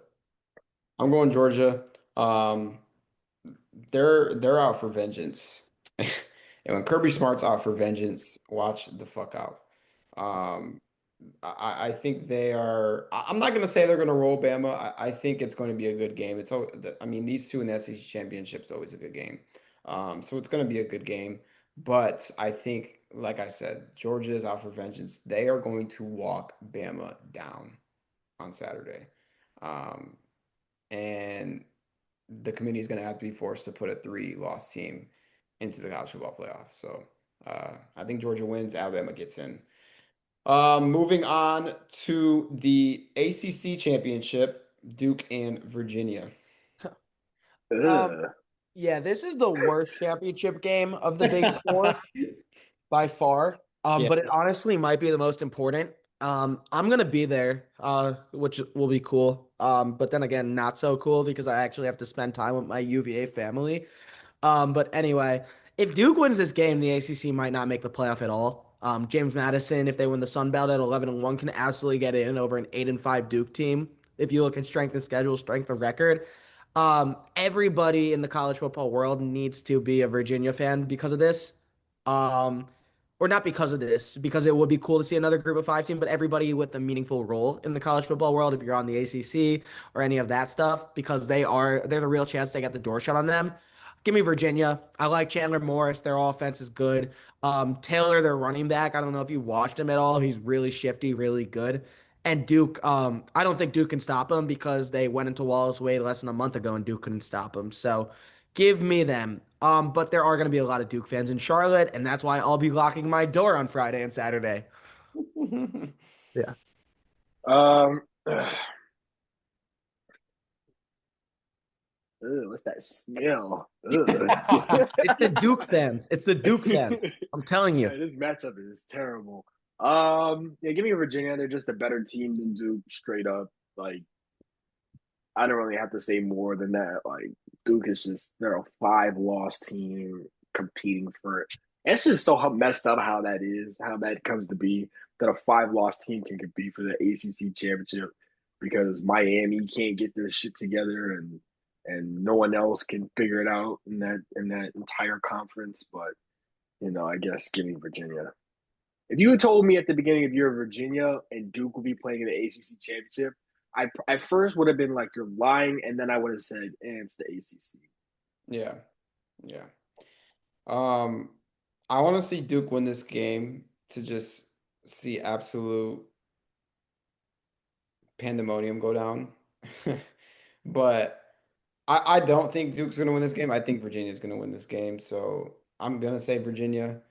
I'm going Georgia. Um, they're out for vengeance. And when Kirby Smart's out for vengeance, watch the fuck out. Um, I think they are. I'm not gonna say they're gonna roll Bama. I think it's going to be a good game. I mean, these two in the SEC championship is always a good game. So it's going to be a good game. But I think, like I said, Georgia is out for vengeance. They are going to walk Bama down on Saturday. Um, and the committee is going to have to be forced to put a three-loss team into the college football playoff. So I think Georgia wins. Alabama gets in. Moving on to the ACC championship, Duke and Virginia. Um, Ugh. yeah, this is the worst championship game of the Big Four by far. Yeah. But it honestly might be the most important. I'm gonna be there, which will be cool. But then again, not so cool because I actually have to spend time with my UVA family. But anyway, if Duke wins this game, the ACC might not make the playoff at all. James Madison, if they win the Sun Belt at 11-1, can absolutely get in over an 8-5 Duke team. If you look at strength of schedule, strength of record, everybody in the college football world needs to be a Virginia fan because of this. Um, or not because of this, because it would be cool to see another group of five team, but everybody with a meaningful role in the college football world, if you're on the ACC or any of that stuff, because there's a real chance they get the door shut on them. Give me Virginia. I like Chandler Morris. Their offense is good. Taylor, their running back. I don't know if you watched him at all. He's really shifty, really good. And Duke, I don't think Duke can stop him because they went into Wallace Wade less than a month ago and Duke couldn't stop him. So give me them. But there are going to be a lot of Duke fans in Charlotte, and that's why I'll be locking my door on Friday and Saturday. Yeah. Ugh. Ugh, what's that smell? Ugh. It's the Duke fans. It's the Duke fans. I'm telling you. Yeah, this matchup is terrible. Yeah, give me Virginia. They're just a better team than Duke, straight up. Like, I don't really have to say more than that. Like, Duke is just they're a 5-loss team competing for it. It's just so messed up how that is, how that comes to be that a 5-loss team can compete for the ACC championship because Miami can't get their shit together and no one else can figure it out in that entire conference. But I guess give me Virginia. If you had told me at the beginning of year Virginia and Duke would be playing in the ACC championship, I at first would have been like you're lying, and then I would have said, it's the ACC. Yeah. Yeah. Um, I want to see Duke win this game to just see absolute pandemonium go down. But I don't think Duke's going to win this game. I think Virginia's going to win this game. So I'm going to say Virginia.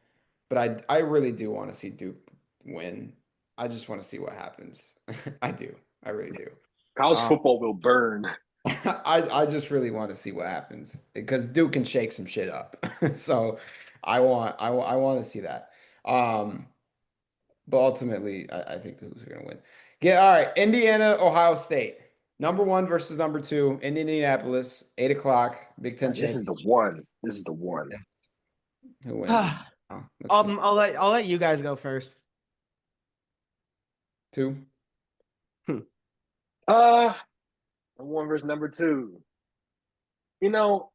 But I really do want to see Duke win. I just want to see what happens. I do. I really do. College Um, football will burn. I just really want to see what happens because Duke can shake some shit up. So I want to see that. Um, but ultimately, I think the Who's are gonna win. Yeah, all right. Indiana, Ohio State. Number one versus number two in Indianapolis, 8 o'clock, Big Ten This is the championship. one. This is the one. Who wins? I'll Oh, that's just let you guys go first. two. Uh, number one versus number two. You know,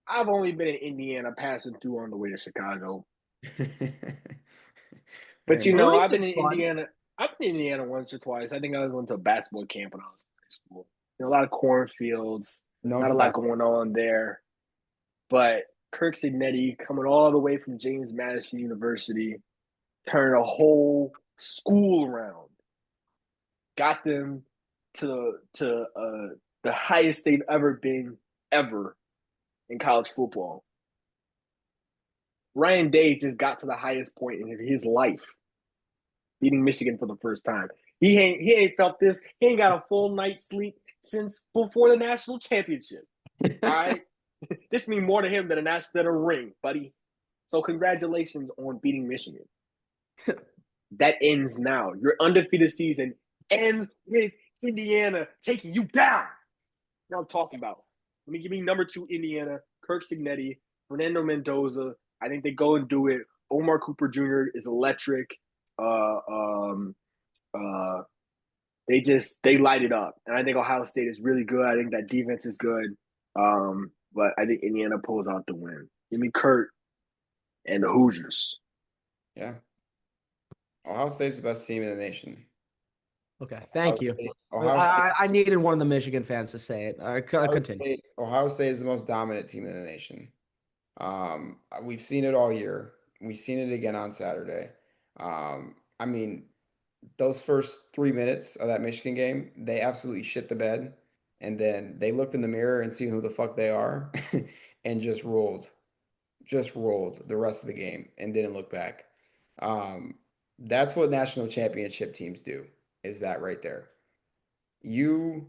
I've only been in Indiana passing through on the way to Chicago. But Hey you man, know, Moving's I've been in fun. Indiana. I've been in Indiana once or twice. I think I went to a basketball camp when I was in high school. You know, a lot of cornfields, known not a for lot that. going on there. But Kirk Signetti coming all the way from James Madison University, turned a whole school around, got them to the highest they've ever been ever in college football. Ryan Day just got to the highest point in his life, beating Michigan for the first time. He ain't felt this. He ain't got a full night's sleep since before the national championship. All right, this means more to him than a ring, buddy. So congratulations on beating Michigan. That ends now. Your undefeated season ends with Indiana taking you down. Now I'm talking about. Let me give me number two Indiana, Kirk Signetti, Fernando Mendoza. I think they go and do it. Omar Cooper Jr. is electric. Uh, um, uh, they light it up, and I think Ohio State is really good. I think that defense is good. But I think Indiana pulls out the win. Give me Kurt and the Hoosiers. Yeah. Ohio State's the best team in the nation. Okay, thank you. Ohio State, I needed one of the Michigan fans to say it. Continue. Ohio State is the most dominant team in the nation. We've seen it all year. We've seen it again on Saturday. I mean, those first 3 minutes of that Michigan game, they absolutely shit the bed. And then they looked in the mirror and seen who the fuck they are and just rolled the rest of the game and didn't look back. That's what national championship teams do, is that right there. You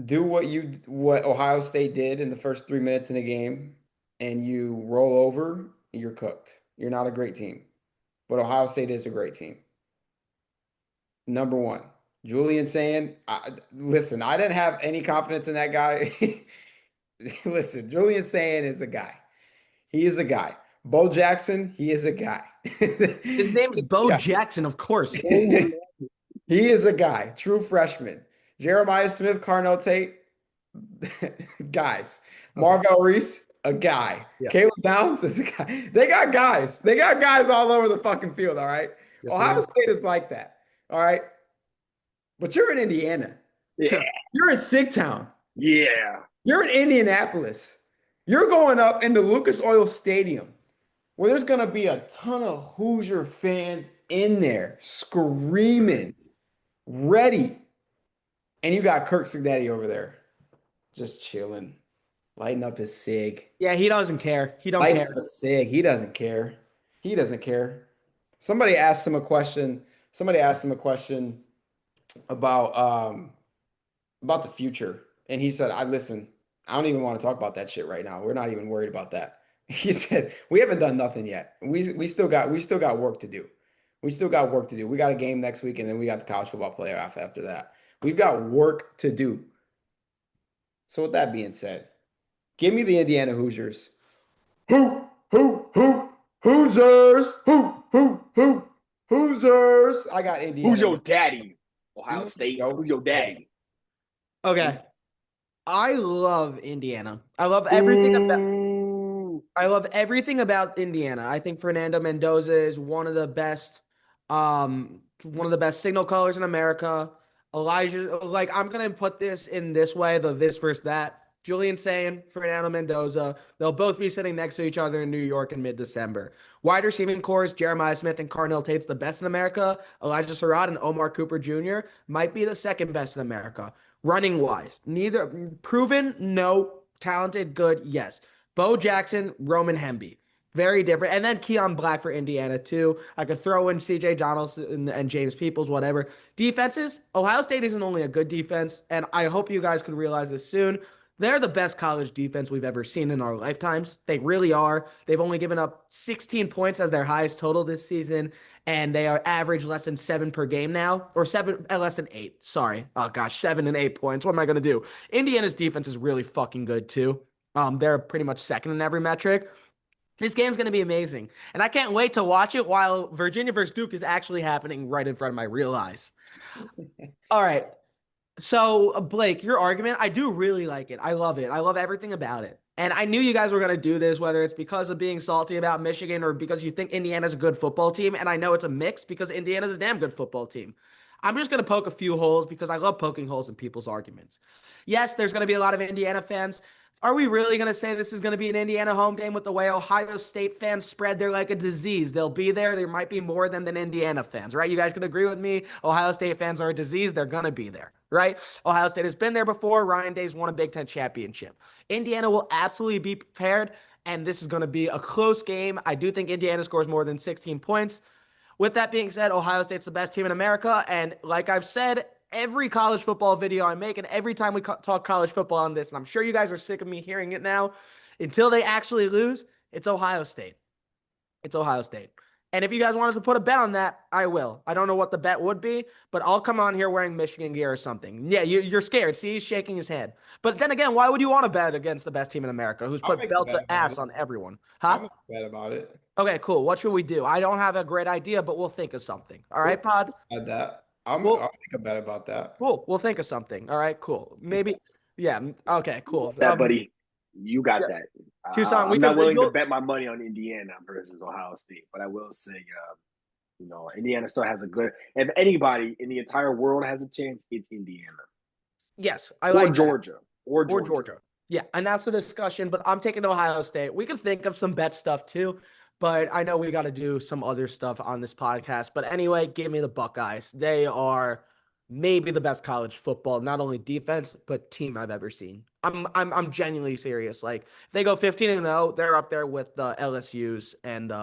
do what Ohio State did in the first 3 minutes in a game, and you roll over, you're cooked. You're not a great team, but Ohio State is a great team. Number one, Julian saying, listen, I didn't have any confidence in that guy. Listen, Julian saying is a guy. He is a guy. Bo Jackson, he is a guy. His name's Bo Yeah. Jackson, of course. He is a guy, true freshman. Jeremiah Smith, Carnell Tate, guys. Marvell Reese, a guy. Yeah. Caleb Downs is a guy. They got guys. They got guys all over the fucking field, all right? Yes, Ohio State is like that, all right? But you're in Indiana. Yeah. You're in Sigtown. Yeah. You're in Indianapolis. You're going up into Lucas Oil Stadium, where there's going to be a ton of Hoosier fans in there screaming, ready. And you got Kirk Signetti over there just chilling, lighting up his cig. Yeah, he doesn't care. He don't Lighting care. up a cig. He doesn't care. He doesn't care. Somebody asked him a question. Somebody asked him a question about the future. And he said, listen, I don't even want to talk about that shit right now. We're not even worried about that. He said, we haven't done nothing yet. We still got work to do. We still got work to do. We got a game next week, and then we got the college football playoff after that. We've got work to do. So with that being said, give me the Indiana Hoosiers. Hoosiers. Hoosiers. I got Indiana. Who's your daddy? Ohio State. Yo. Who's your daddy? Okay. I love Indiana. I love everything about Indiana. I think Fernando Mendoza is one of the best signal callers in America. Elijah, like I'm gonna put this in this way, the this versus that. Julian saying Fernando Mendoza. They'll both be sitting next to each other in New York in mid-December. Wide receiving cores, Jeremiah Smith and Carnell Tate's the best in America. Elijah Surratt and Omar Cooper Jr. might be the second best in America. Running wise, neither proven, no. Talented, good, yes. Bo Jackson, Roman Hemby. Very different. And then Keon Black for Indiana, too. I could throw in CJ Donaldson and James Peoples, whatever. Defenses, Ohio State isn't only a good defense, and I hope you guys could realize this soon. They're the best college defense we've ever seen in our lifetimes. They really are. They've only given up 16 points as their highest total this season, and they are average less than 7 per game now, or seven, less than 8. Sorry. Oh, gosh, 7 and 8 points. What am I going to do? Indiana's defense is really fucking good, too. They're pretty much second in every metric. This game's going to be amazing. And I can't wait to watch it while Virginia versus Duke is actually happening right in front of my real eyes. All right. So, Blake, your argument, I do really like it. I love it. I love everything about it. And I knew you guys were going to do this, whether it's because of being salty about Michigan or because you think Indiana's a good football team. And I know it's a mix because Indiana's a damn good football team. I'm just going to poke a few holes because I love poking holes in people's arguments. Yes, there's going to be a lot of Indiana fans. Are we really going to say this is going to be an Indiana home game with the way Ohio State fans spread? They're like a disease. They'll be there. There might be more than Indiana fans, right? You guys can agree with me. Ohio State fans are a disease. They're going to be there, right? Ohio State has been there before. Ryan Day's won a Big Ten championship. Indiana will absolutely be prepared, and this is going to be a close game. I do think Indiana scores more than 16 points. With that being said, Ohio State's the best team in America, and like I've said, every college football video I make, and every time we talk college football on this, and I'm sure you guys are sick of me hearing it now, until they actually lose, it's Ohio State. It's Ohio State. And if you guys wanted to put a bet on that, I will. I don't know what the bet would be, but I'll come on here wearing Michigan gear or something. Yeah, you're scared. See, he's shaking his head. But then again, why would you want to bet against the best team in America who's I'll put make a belt bet to about ass it. on everyone? I'll Huh? make a bet about it. Okay, cool. What should we do? I don't have a great idea, but we'll think of something. All right, Pod? Add that. I'll Well, make a bet about that. cool. We'll think of something. All right, cool. Maybe, yeah. Okay, cool. That, buddy. You got Yeah, that. Tucson, we I'm could. not willing to You'll, bet my money on Indiana versus Ohio State, but I will say, Indiana still has a good. If anybody in the entire world has a chance, it's Indiana yes, I or like that. Georgia or Or Georgia. Georgia. Yeah, and that's the discussion. But I'm taking Ohio State. We can think of some bet stuff too, but I know we got to do some other stuff on this podcast. But anyway, give me the Buckeyes. They are maybe the best college football, not only defense but team I've ever seen. I'm genuinely serious. Like if they go 15-0, they're up there with the LSU's and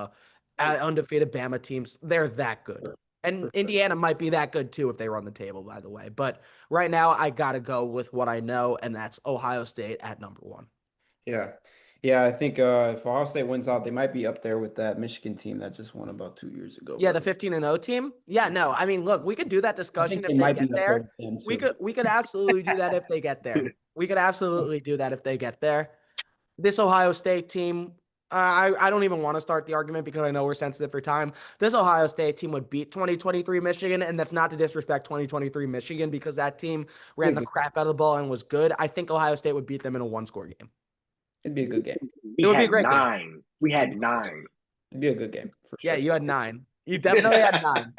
undefeated Bama teams. They're that good. And Indiana might be that good too if they run the table, by the way. But right now, I got to go with what I know, and that's Ohio State at number one. Yeah. Yeah, I think if Ohio State wins out, they might be up there with that Michigan team that just won about 2 years ago. Yeah, the But 15-0 team. Yeah, no, I mean, look, we could do that I discussion think if they they might get be up there there. with them We too. could we could absolutely do that if they get there. We could absolutely do that if they get there. This Ohio State team, I don't even want to start the argument because I know we're sensitive for time. This Ohio State team would beat 2023 Michigan, and that's not to disrespect 2023 Michigan because that team ran the crap out of the ball and was good. I think Ohio State would beat them in a one-score game. It'd be a good game. It We would be a had great game. 9. We had 9. It'd be a good game for Yeah, sure. you had 9. You definitely had 9.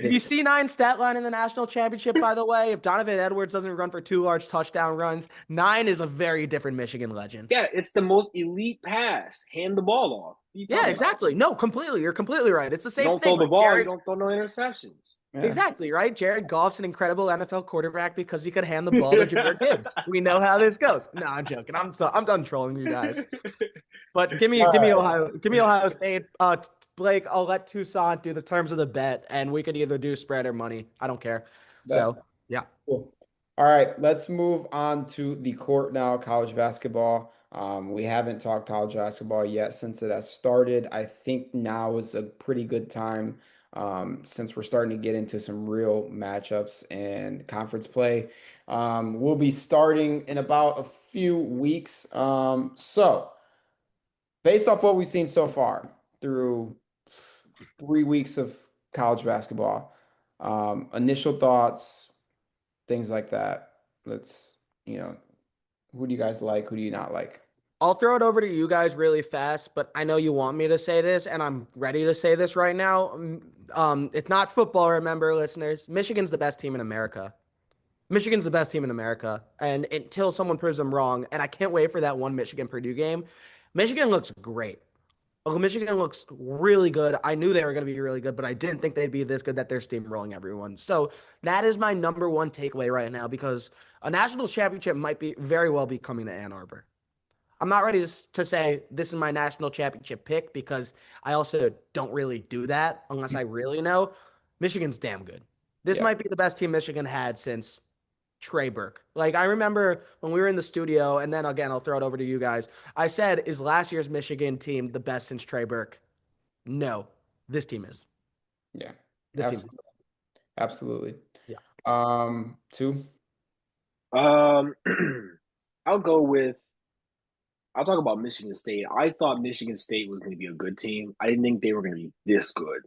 Did you see 9 stat line in the national championship, by the way? If Donovan Edwards doesn't run for 2 large touchdown runs, 9 is a very different Michigan legend. Yeah, it's the most elite pass. Hand the ball off. Yeah, exactly. No, completely. You're completely right. It's the You same don't thing. throw the Like ball, Jared, you don't throw no interceptions. Yeah. exactly, right? Jared Goff's an incredible NFL quarterback because he could hand the ball to Jahmyr Gibbs. We know how this goes. No, I'm joking. I'm done trolling you guys. But give me Ohio State. Blake, I'll let Toussaint do the terms of the bet, and we could either do spread or money. I don't care. Bet. So yeah. Cool. All right, let's move on to the court now, college basketball. We haven't talked college basketball yet since it has started. I think now is a pretty good time since we're starting to get into some real matchups and conference play. We'll be starting in about a few weeks. So based off what we've seen so far through 3 weeks of college basketball, initial thoughts, things like that. Who do you guys like? Who do you not like? I'll throw it over to you guys really fast, but I know you want me to say this, and I'm ready to say this right now. It's not football, remember, listeners. Michigan's the best team in America. Michigan's the best team in America, and until someone proves them wrong, and I can't wait for that one Michigan-Purdue game. Michigan looks great. Michigan looks really good. I knew they were going to be really good, but I didn't think they'd be this good that they're steamrolling everyone. So that is my number one takeaway right now because a national championship might be very well be coming to Ann Arbor. I'm not ready to say this is my national championship pick because I also don't really do that unless I really know. Michigan's damn good. This Yeah. might be the best team Michigan had since Trey Burke. Like I remember when we were in the studio, and then again, I'll throw it over to you guys. I said, is last year's Michigan team the best since Trey Burke? No, this team is. Yeah. This team is. Absolutely. Absolutely. Yeah. Two. Um, I'll go with. I'll talk about Michigan State. I thought Michigan State was going to be a good team. I didn't think they were going to be this good.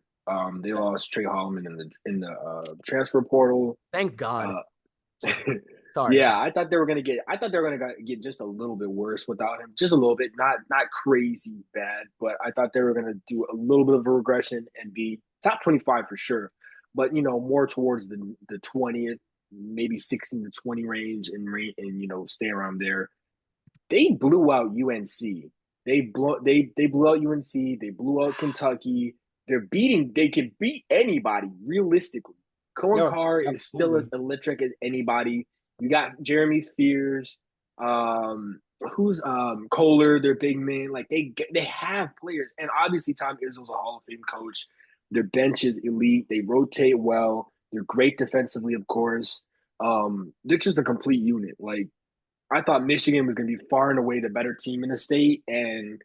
They Yeah. lost Trey Holloman in the transfer portal. Thank God. Uh, Sorry, yeah, sorry. I thought they were going to get. I thought they were going to get just a little bit worse without him, just a little bit, not crazy bad, but I thought they were going to do a little bit of a regression and be top 25 for sure. But more towards the 20th, maybe 16 to 20 range and stay around there. They blew out UNC. They blew out UNC. They blew out Kentucky. They can beat anybody realistically. Cohen No, Carr is still as absolutely. electric as anybody. You got Jeremy Fears, who's Kohler, their big man. Like they have players, and obviously Tom Izzo's a Hall of Fame coach. Their bench is elite. They rotate well. They're great defensively, of course. They're just a complete unit. Like I thought Michigan was going to be far and away the better team in the state, and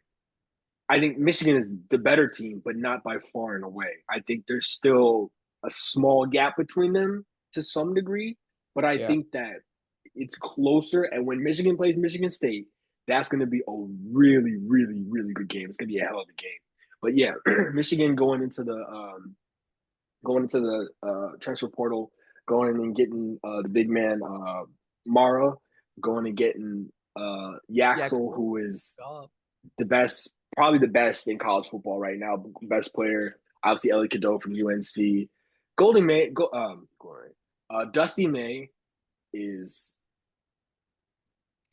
I think Michigan is the better team, but not by far and away. I think there's still a small gap between them to some degree, but I Yeah. think that it's closer. And when Michigan plays Michigan State, that's going to be a really, really, really good game. It's going to be a hell of a game. But yeah, Michigan going into the transfer portal, going in and getting the big man Mara, going and getting Yeah. Yaxel, who is the best, probably the best in college football right now, best player. Obviously, Ellie Cadeau from UNC. Golden May, Dusty May is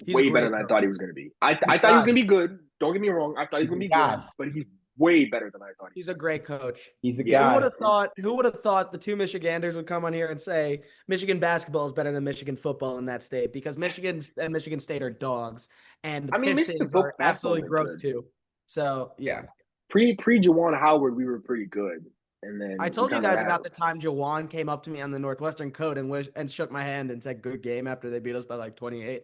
He's a way better great than I coach. thought he was going to be. I He's thought he was God. going to be good. Don't get me wrong. I thought he was He's going a to be good, God. but he's way better than I thought he was He's a going to be. great coach. He's a Yeah. Who would God. have thought? Who would have thought the two Michiganders would come on here and say Michigan basketball is better than Michigan football in that state because Michigan and Michigan State are dogs, and the I mean, Michigan Pistons are basketball absolutely wasn't gross good. too. So yeah, Yeah. Pre Jawan Howard, we were pretty good, and I then we told you kind of guys had about the time Jawan came up to me on the Northwestern Code and shook my hand and said good game after they beat us by like 28.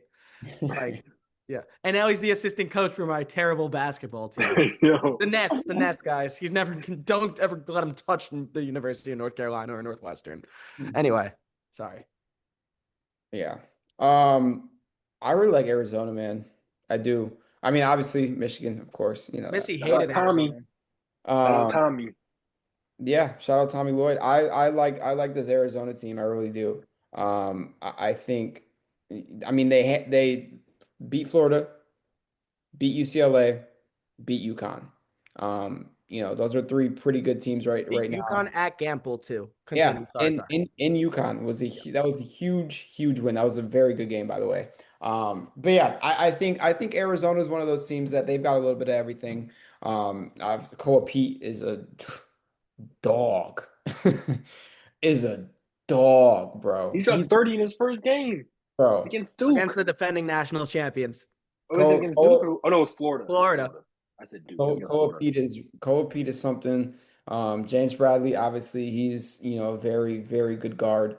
Like yeah, and now he's the assistant coach for my terrible basketball team. you The Nets, guys. He's never don't ever let him touch the University of North Carolina or Northwestern. Anyway, sorry. Yeah. Um, I really like Arizona, man. I do. I mean, obviously Michigan, of course, you know that. Missy shout out hated Tommy, Arizona. shout out Um, Tommy. yeah, shout out Tommy Lloyd. I like this Arizona team. I really do. I think, I mean, they beat Florida, beat UCLA, beat UConn. Those are three pretty good teams right Beat now. UConn at Gamble too. Yeah, Continue. Sorry, in sorry. in in UConn Yeah. that was a huge win. That was a very good game, by the way. But yeah, I think Arizona is one of those teams that they've got a little bit of everything. Koa Pete is a dog, is a dog, He bro. dropped 30 in his first game Bro. against Against Duke. the defending national champions, Oh, was it Cole against Duke? Cole Oh no, it was Florida. It was Florida. Florida. I said Duke. It was Cole, against Cole Florida. Pete is Cole Pete is something. James Bradley, obviously, he's a very very good guard.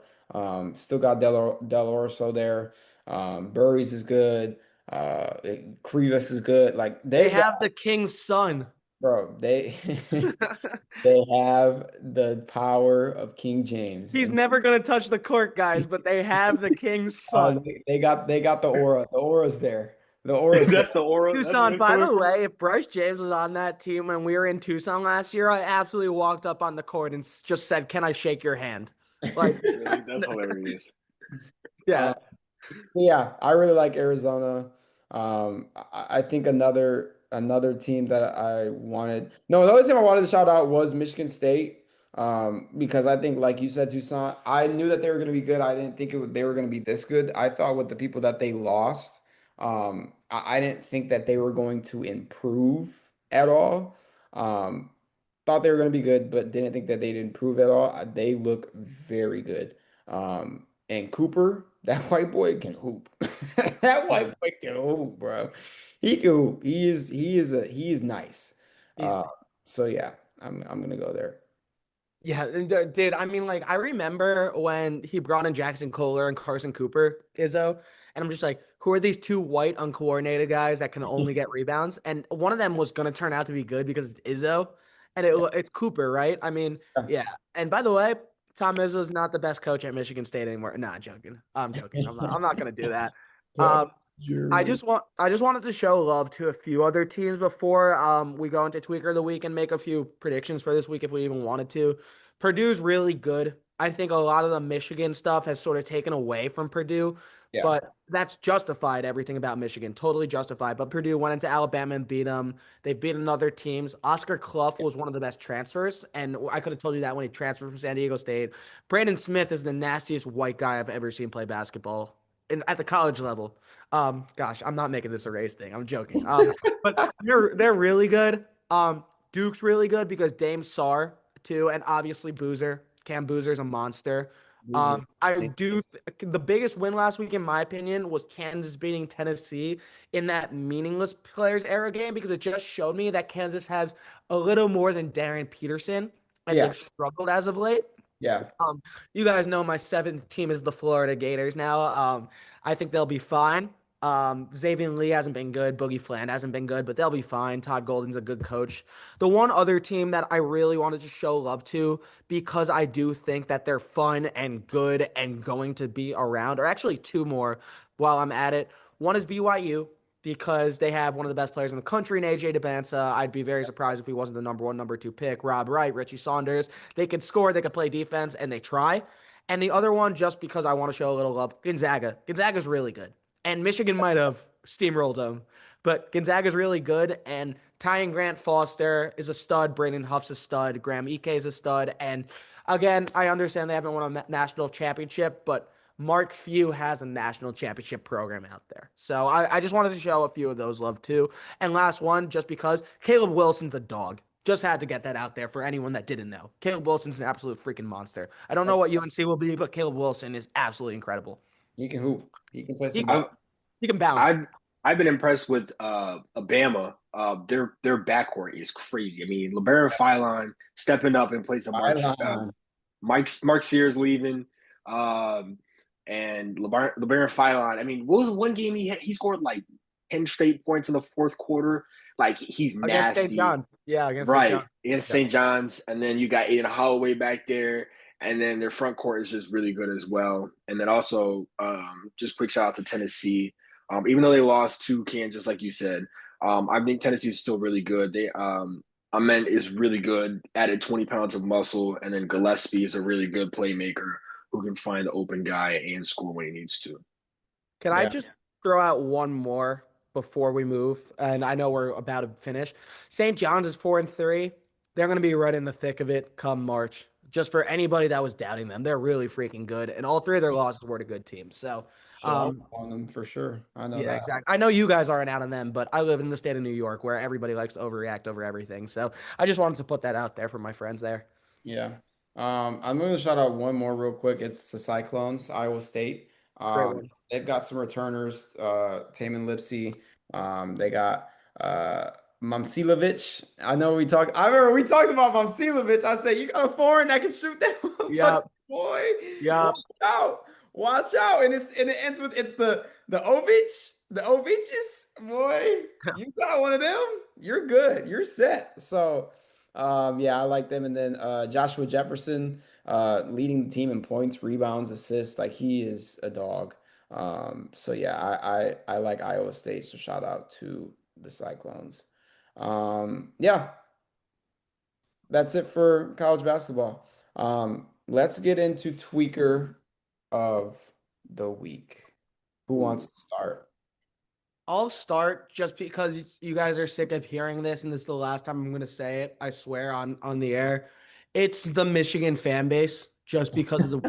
Still got Del Orso there. Burries is good. Krivas is good. Like They they've got, have the king's son. bro. They they have the power of King James, He's and never gonna touch the court, guys, but they have the king's son. they got the aura. The aura's there. The aura's there. That's the aura. That's where Tucson, it's by coming the from. way, if Bryce James was on that team when we were in Tucson last year, I absolutely walked up on the court and just said, "Can I shake your hand?" Like, Really, that's hilarious. yeah, Yeah, I really like Arizona. I think another team that I wanted. No, the other team I wanted to shout out was Michigan State. Because I think, like you said, Tucson, I knew that they were going to be good. I didn't think they were going to be this good. I thought with the people that they lost, I didn't think that they were going to improve at all. Um, Thought they were going to be good, but didn't think that they'd improve at all. They look very good. And Cooper, that white boy can hoop. That white boy can hoop, bro. He cool. He is nice. He's Uh, so yeah, I'm gonna go there. Yeah, and, dude, I mean, like, I remember when he brought in Jackson Kohler and Carson Cooper, Izzo, and I'm just like, who are these two white, uncoordinated guys that can only get rebounds? And one of them was going to turn out to be good because it's Izzo, and it's Cooper, right? I mean, Yeah. yeah. And by the way, Tom Izzo's not the best coach at Michigan State anymore. Nah, I'm joking. I'm joking. I'm not going to do that. But Um, you're I just wanted to show love to a few other teams before we go into Tweaker of the Week and make a few predictions for this week if we even wanted to. Purdue's really good. I think a lot of the Michigan stuff has sort of taken away from Purdue, yeah. but that's justified, everything about Michigan, totally justified. But Purdue went into Alabama and beat them. They've beaten other teams. Oscar Clough was one of the best transfers, and I could have told you that when he transferred from San Diego State. Brandon Smith is the nastiest white guy I've ever seen play basketball at the college level. Gosh, I'm not making this a race thing. I'm joking. But they're really good. Duke's really good because Dame Sar too, and obviously Boozer. Cam Boozer's a monster. Loser. The biggest win last week, in my opinion, was Kansas beating Tennessee in that meaningless players era game because it just showed me that Kansas has a little more than Darian Peterson, and Yeah. they've struggled as of late. Yeah. Um, you guys know my seventh team is the Florida Gators now. I think they'll be fine. Xavier Lee hasn't been good. Boogie Fland hasn't been good, but they'll be fine. Todd Golden's a good coach. The one other team that I really wanted to show love to because I do think that they're fun and good and going to be around, or actually two more while I'm at it. One is BYU because they have one of the best players in the country in AJ DeBansa. I'd be very surprised if he wasn't the number one, number two pick. Rob Wright, Richie Saunders. They could score, they could play defense, and they try. And the other one, just because I want to show a little love, Gonzaga. Gonzaga's really good. And Michigan might have steamrolled them, but Gonzaga's really good. And Tyan Grant Foster is a stud. Brandon Huff's a stud. Graham Ike is a stud. And again, I understand they haven't won a national championship, but Mark Few has a national championship program out there. So I just wanted to show a few of those love too. And last one, just because Caleb Wilson's a dog. Just had to get that out there for anyone that didn't know. Caleb Wilson's an absolute freaking monster. I don't know what UNC will be, but Caleb Wilson is absolutely incredible. He can hoop. He can play He some can, ball. I've he can bounce. I've been impressed with Alabama. Their backcourt is crazy. I mean, LeBaron Philon stepping up and play some Pylon. Mark Sears leaving, um, and LeBaron Philon. I mean, what was one game he scored like 10 straight points in the fourth quarter? Like he's Against St. nasty, John's. Yeah, against St. right? John's. Against Yeah. St. John's, and then you got Aiden Holloway back there, and then their front court is just really good as well. And then also, just quick shout out to Tennessee. Even though they lost to Kansas, like you said, I think Tennessee is still really good. They Ament is really good, added 20 pounds of muscle, and then Gillespie is a really good playmaker who can find the open guy and score when he needs to. Can I Yeah. just throw out one more before we move? And I know we're about to finish. St. John's is 4-3. They're going to be right in the thick of it come March. Just for anybody that was doubting them, they're really freaking good, and all three of their losses were to good teams. So, Shut up um, on them for sure. I know yeah, that. exactly. I know you guys aren't out on them, but I live in the state of New York where everybody likes to overreact over everything. So I just wanted to put that out there for my friends there. Yeah. I'm going to shout out one more real quick. It's the Cyclones, Iowa State. Great win. They've got some returners, Taman Lipsey. They got Momcilovic. I remember we talked about Momcilovic. I said, you got a foreign that can shoot that motherfucker, Yep. boy. Yep. Watch out. Watch out. And it ends with it's the Ovich, the Oviches, boy. You got one of them, you're good. You're set. So yeah, I like them. And then Joshua Jefferson, leading the team in points, rebounds, assists. Like he is a dog. So yeah, I like Iowa State. So shout out to the Cyclones. Yeah, that's it for college basketball. Let's get into tweaker of the week. Who wants Ooh. to start? I'll start just because you guys are sick of hearing this, and this is the last time I'm going to say it. I swear on the air. It's the Michigan fan base, just because of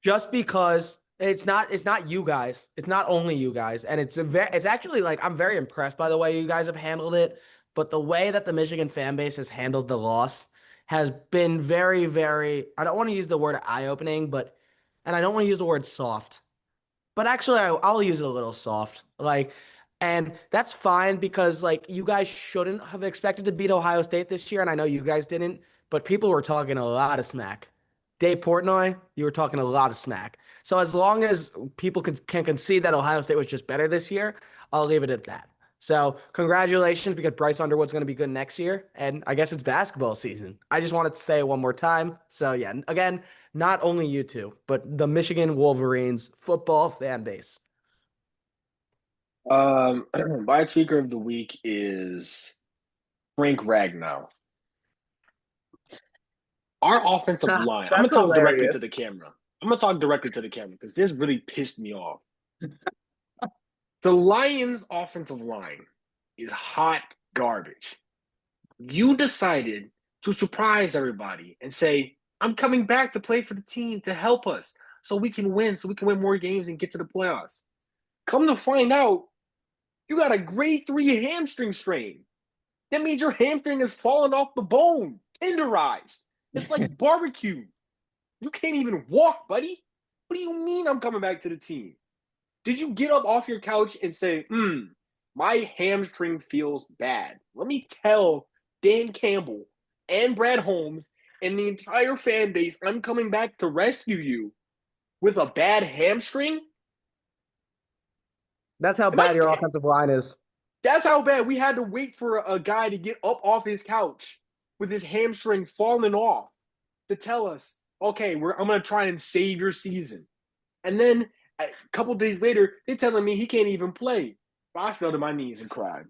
just because it's not you guys. It's not only you guys, and it's actually like I'm very impressed by the way you guys have handled it, but the way that the Michigan fan base has handled the loss has been very, very. I don't want to use the word eye-opening, and I don't want to use the word soft. But actually, I'll use it a little soft. Like, And that's fine because like you guys shouldn't have expected to beat Ohio State this year, and I know you guys didn't, but people were talking a lot of smack. Dave Portnoy, you were talking a lot of smack. So as long as people can concede that Ohio State was just better this year, I'll leave it at that. So congratulations because Bryce Underwood's going to be good next year, and I guess it's basketball season. I just wanted to say it one more time. So yeah, again, not only you two, but the Michigan Wolverines football fan base. My tweaker of the week is Frank Ragnow. Our offensive line. I'm gonna That's talk directly hilarious. to the camera. I'm gonna talk directly to the camera because this really pissed me off. The Lions' offensive line is hot garbage. You decided to surprise everybody and say, I'm coming back to play for the team to help us so we can win more games and get to the playoffs. Come to find out, you got a grade 3 hamstring strain. That means your hamstring is falling off the bone, tenderized. It's like barbecue. You can't even walk, buddy. What do you mean I'm coming back to the team? Did you get up off your couch and say, my hamstring feels bad? Let me tell Dan Campbell and Brad Holmes and the entire fan base I'm coming back to rescue you with a bad hamstring? That's how Am I bad your offensive line is. That's how bad we had to wait for a guy to get up off his couch with his hamstring falling off to tell us, okay, I'm going to try and save your season. And then a couple days later, they're telling me he can't even play. I fell to my knees and cried.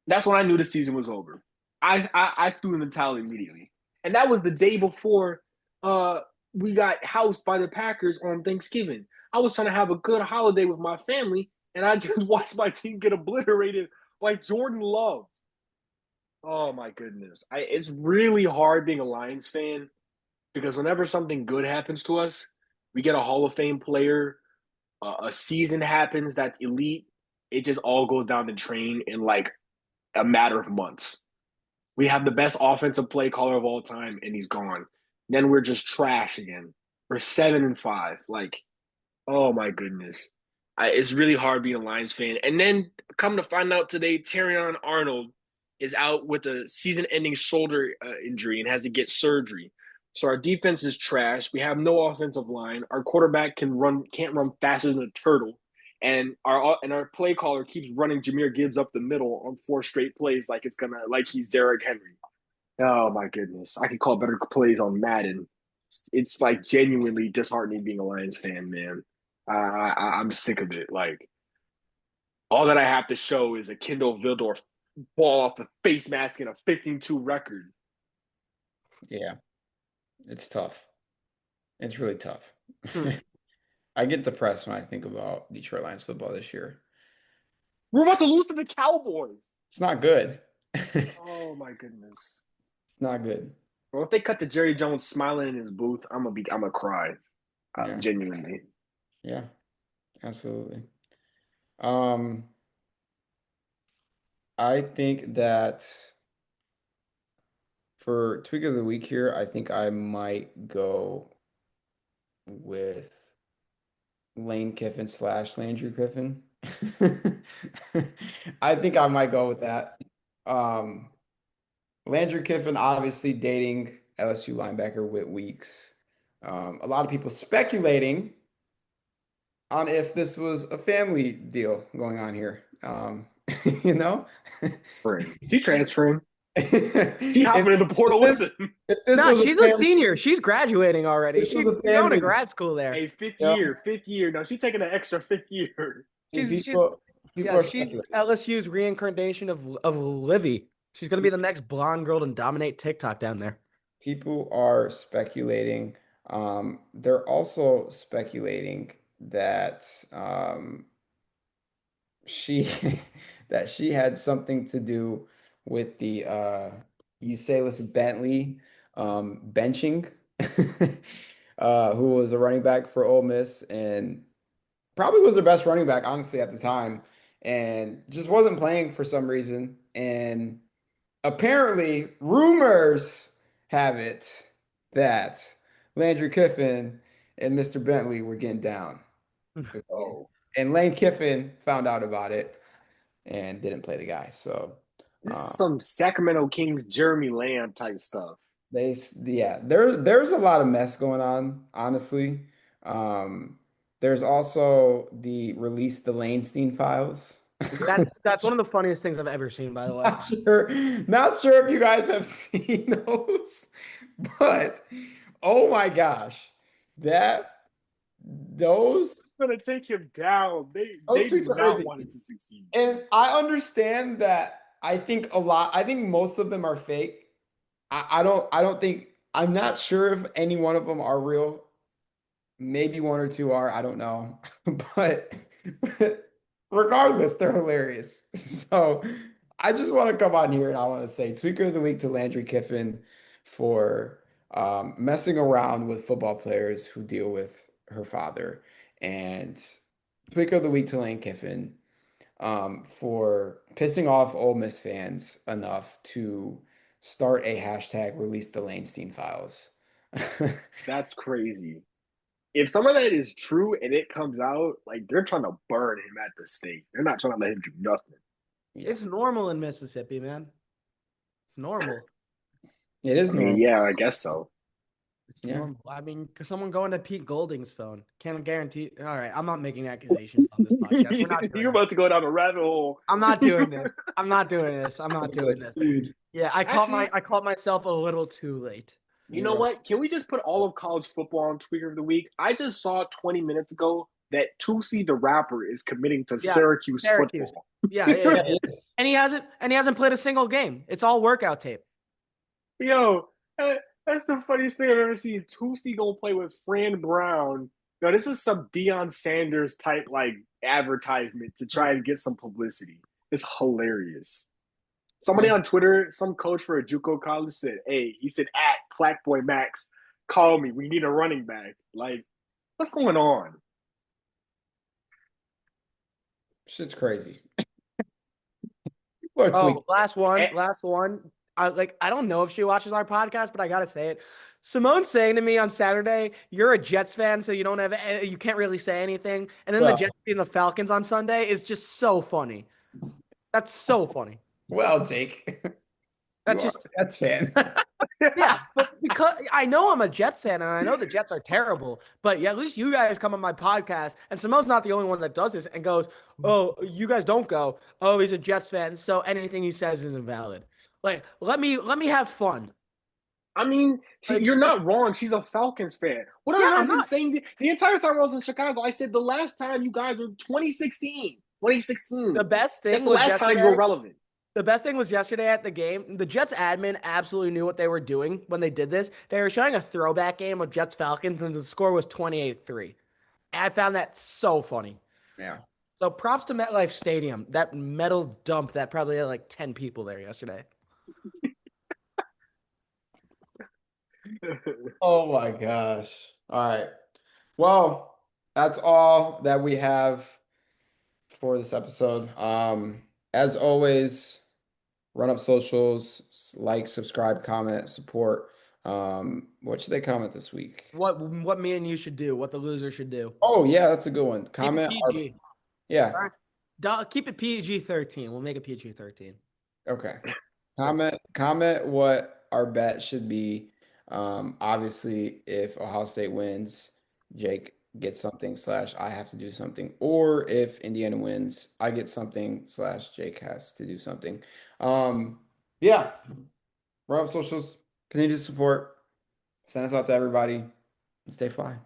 That's when I knew the season was over. I threw in the towel immediately. And that was the day before uh, we got housed by the Packers on Thanksgiving. I was trying to have a good holiday with my family, and I just watched my team get obliterated by Jordan Love. Oh my goodness. It's really hard being a Lions fan because whenever something good happens to us, we get a Hall of Fame player, a season happens that's elite, it just all goes down the drain in like a matter of months. We have the best offensive play caller of all time, and he's gone. Then we're just trash again. We're 7-5. Like, oh my goodness. It's really hard being a Lions fan. And then come to find out today, Terrion Arnold is out with a season-ending shoulder injury and has to get surgery. So our defense is trash. We have no offensive line. Our quarterback can't run faster than a turtle. And our play caller keeps running Jahmyr Gibbs up the middle on 4 straight plays like he's Derrick Henry. Oh my goodness. I could call better plays on Madden. It's like genuinely disheartening being a Lions fan, man. I'm sick of it. Like all that I have to show is a Kendall Vildor ball off the face mask and a 15-2 record. Yeah, it's tough. It's really tough. Hmm. I get depressed when I think about Detroit Lions football this year. We're about to lose to the Cowboys. It's not good. It's Oh my goodness. not good. Well, if they cut to Jerry Jones smiling in his booth, I'm gonna cry. Yeah. Genuinely. Yeah, absolutely. Um, I think that for tweak of the week here, I think I might go with Lane Kiffin slash Landry Griffin. I think I might go with that. Um, Landry Kiffin obviously dating LSU linebacker Whit Weeks. A lot of people speculating on if this was a family deal going on here. You know? She transferring. She If, hopping in the portal with this him. if this No, was a she's a family, senior. She's graduating already. this was She's a going to family, grad school there. Hey, fifth you know, year, fifth year. No, she's taking an extra fifth year. She's people yeah, are she's speculating. LSU's reincarnation of Livy. She's gonna be the next blonde girl to dominate TikTok down there. People are speculating. They're also speculating that she that she had something to do with the Usalis Bentley benching, who was a running back for Ole Miss and probably was their best running back, honestly, at the time, and just wasn't playing for some reason. And apparently, rumors have it that Landry Kiffin and Mr. Bentley were getting down. Oh, And Lane Kiffin found out about it. and didn't play the guy. So This is um, some Sacramento Kings Jeremy Lamb type stuff. there's a lot of mess going on, honestly. Um, there's also the release the Lanestein files. That's one of the funniest things I've ever seen, by the way. Not sure if you guys have seen those, but oh my gosh, that those It's gonna take him down. those They do tweets are not crazy. want it to succeed. And I understand that I think most of them are fake. I don't think I'm not sure if any one of them are real. Maybe one or two are, I don't know. But regardless, they're hilarious. So I just want to come on here and I want to say tweaker of the week to Landry Kiffin for messing around with football players who deal with her father. And tweaker of the week to Lane Kiffin for pissing off Ole Miss fans enough to start a hashtag release the Lanestein files. That's crazy. If some of that is true and it comes out, like they're trying to burn him at the stake. They're not trying to let him do nothing. Yeah, It's normal in Mississippi, man. It's normal. it is I mean, normal. yeah, I guess so. It's Yeah. normal. I mean, someone going to Pete Golding's phone can't guarantee. All right, I'm not making accusations on this podcast. We're not doing You're this. about to go down a rabbit hole. I'm not doing this. I'm not doing this. I'm not doing this. Dude, Yeah, Actually, I caught myself a little too late. you know what? Can we just put all of college football on Tweaker of the Week? I just saw 20 minutes ago that Toussaint the rapper is committing to Yeah, Syracuse Syracuse. football. Yeah, yeah, yeah. And he hasn't played a single game. It's all workout tape. Yo, that's the funniest thing I've ever seen. Toussaint gonna play with Fran Brown. Yo, this is some Deion Sanders type like advertisement to try and get some publicity. It's hilarious. Somebody on Twitter, some coach for a JUCO college said, "Hey," he said, "At Clackboy Max, call me. We need a running back." Like, what's going on? Shit's crazy. People are Oh, tweaking. last one. I don't know if she watches our podcast, but I gotta say it. Simone saying to me on Saturday, "You're a Jets fan, so you can't really say anything." And then the Well, Jets beating the Falcons on Sunday is just so funny. That's so funny. well, Jake, you That's are just a Jets fan. Yeah, but because I know I'm a Jets fan and I know the Jets are terrible, but yeah, at least you guys come on my podcast and Simone's not the only one that does this and goes, "Oh, you guys don't go. Oh, he's a Jets fan, so anything he says is invalid." Like, let me have fun. I mean, Like, you're not wrong. She's a Falcons fan. What yeah, have I I'm been not. saying the entire time I was in Chicago? I said the last time you guys were 2016. 2016. The best That's thing the was last time you were yesterday. relevant. The best thing was yesterday at the game. The Jets admin absolutely knew what they were doing when they did this. They were showing a throwback game of Jets Falcons, and the score was 28-3. I found that so funny. Yeah. So props to MetLife Stadium. That metal dump that probably had like 10 people there yesterday. Oh my gosh. All right. Well, that's all that we have for this episode. As always, run up socials, like, subscribe, comment, support. What should they comment this week? What me and you should do, what the loser should do. Oh yeah, that's a good one. Keep it Comment our, PG. yeah. All right. Keep it PG-13. We'll make it PG-13. Okay. Comment what our bet should be. Obviously, if Ohio State wins, Jake gets something slash I have to do something. Or if Indiana wins, I get something slash Jake has to do something. Yeah. Run up socials, continue to support, send us out to everybody, and stay fly.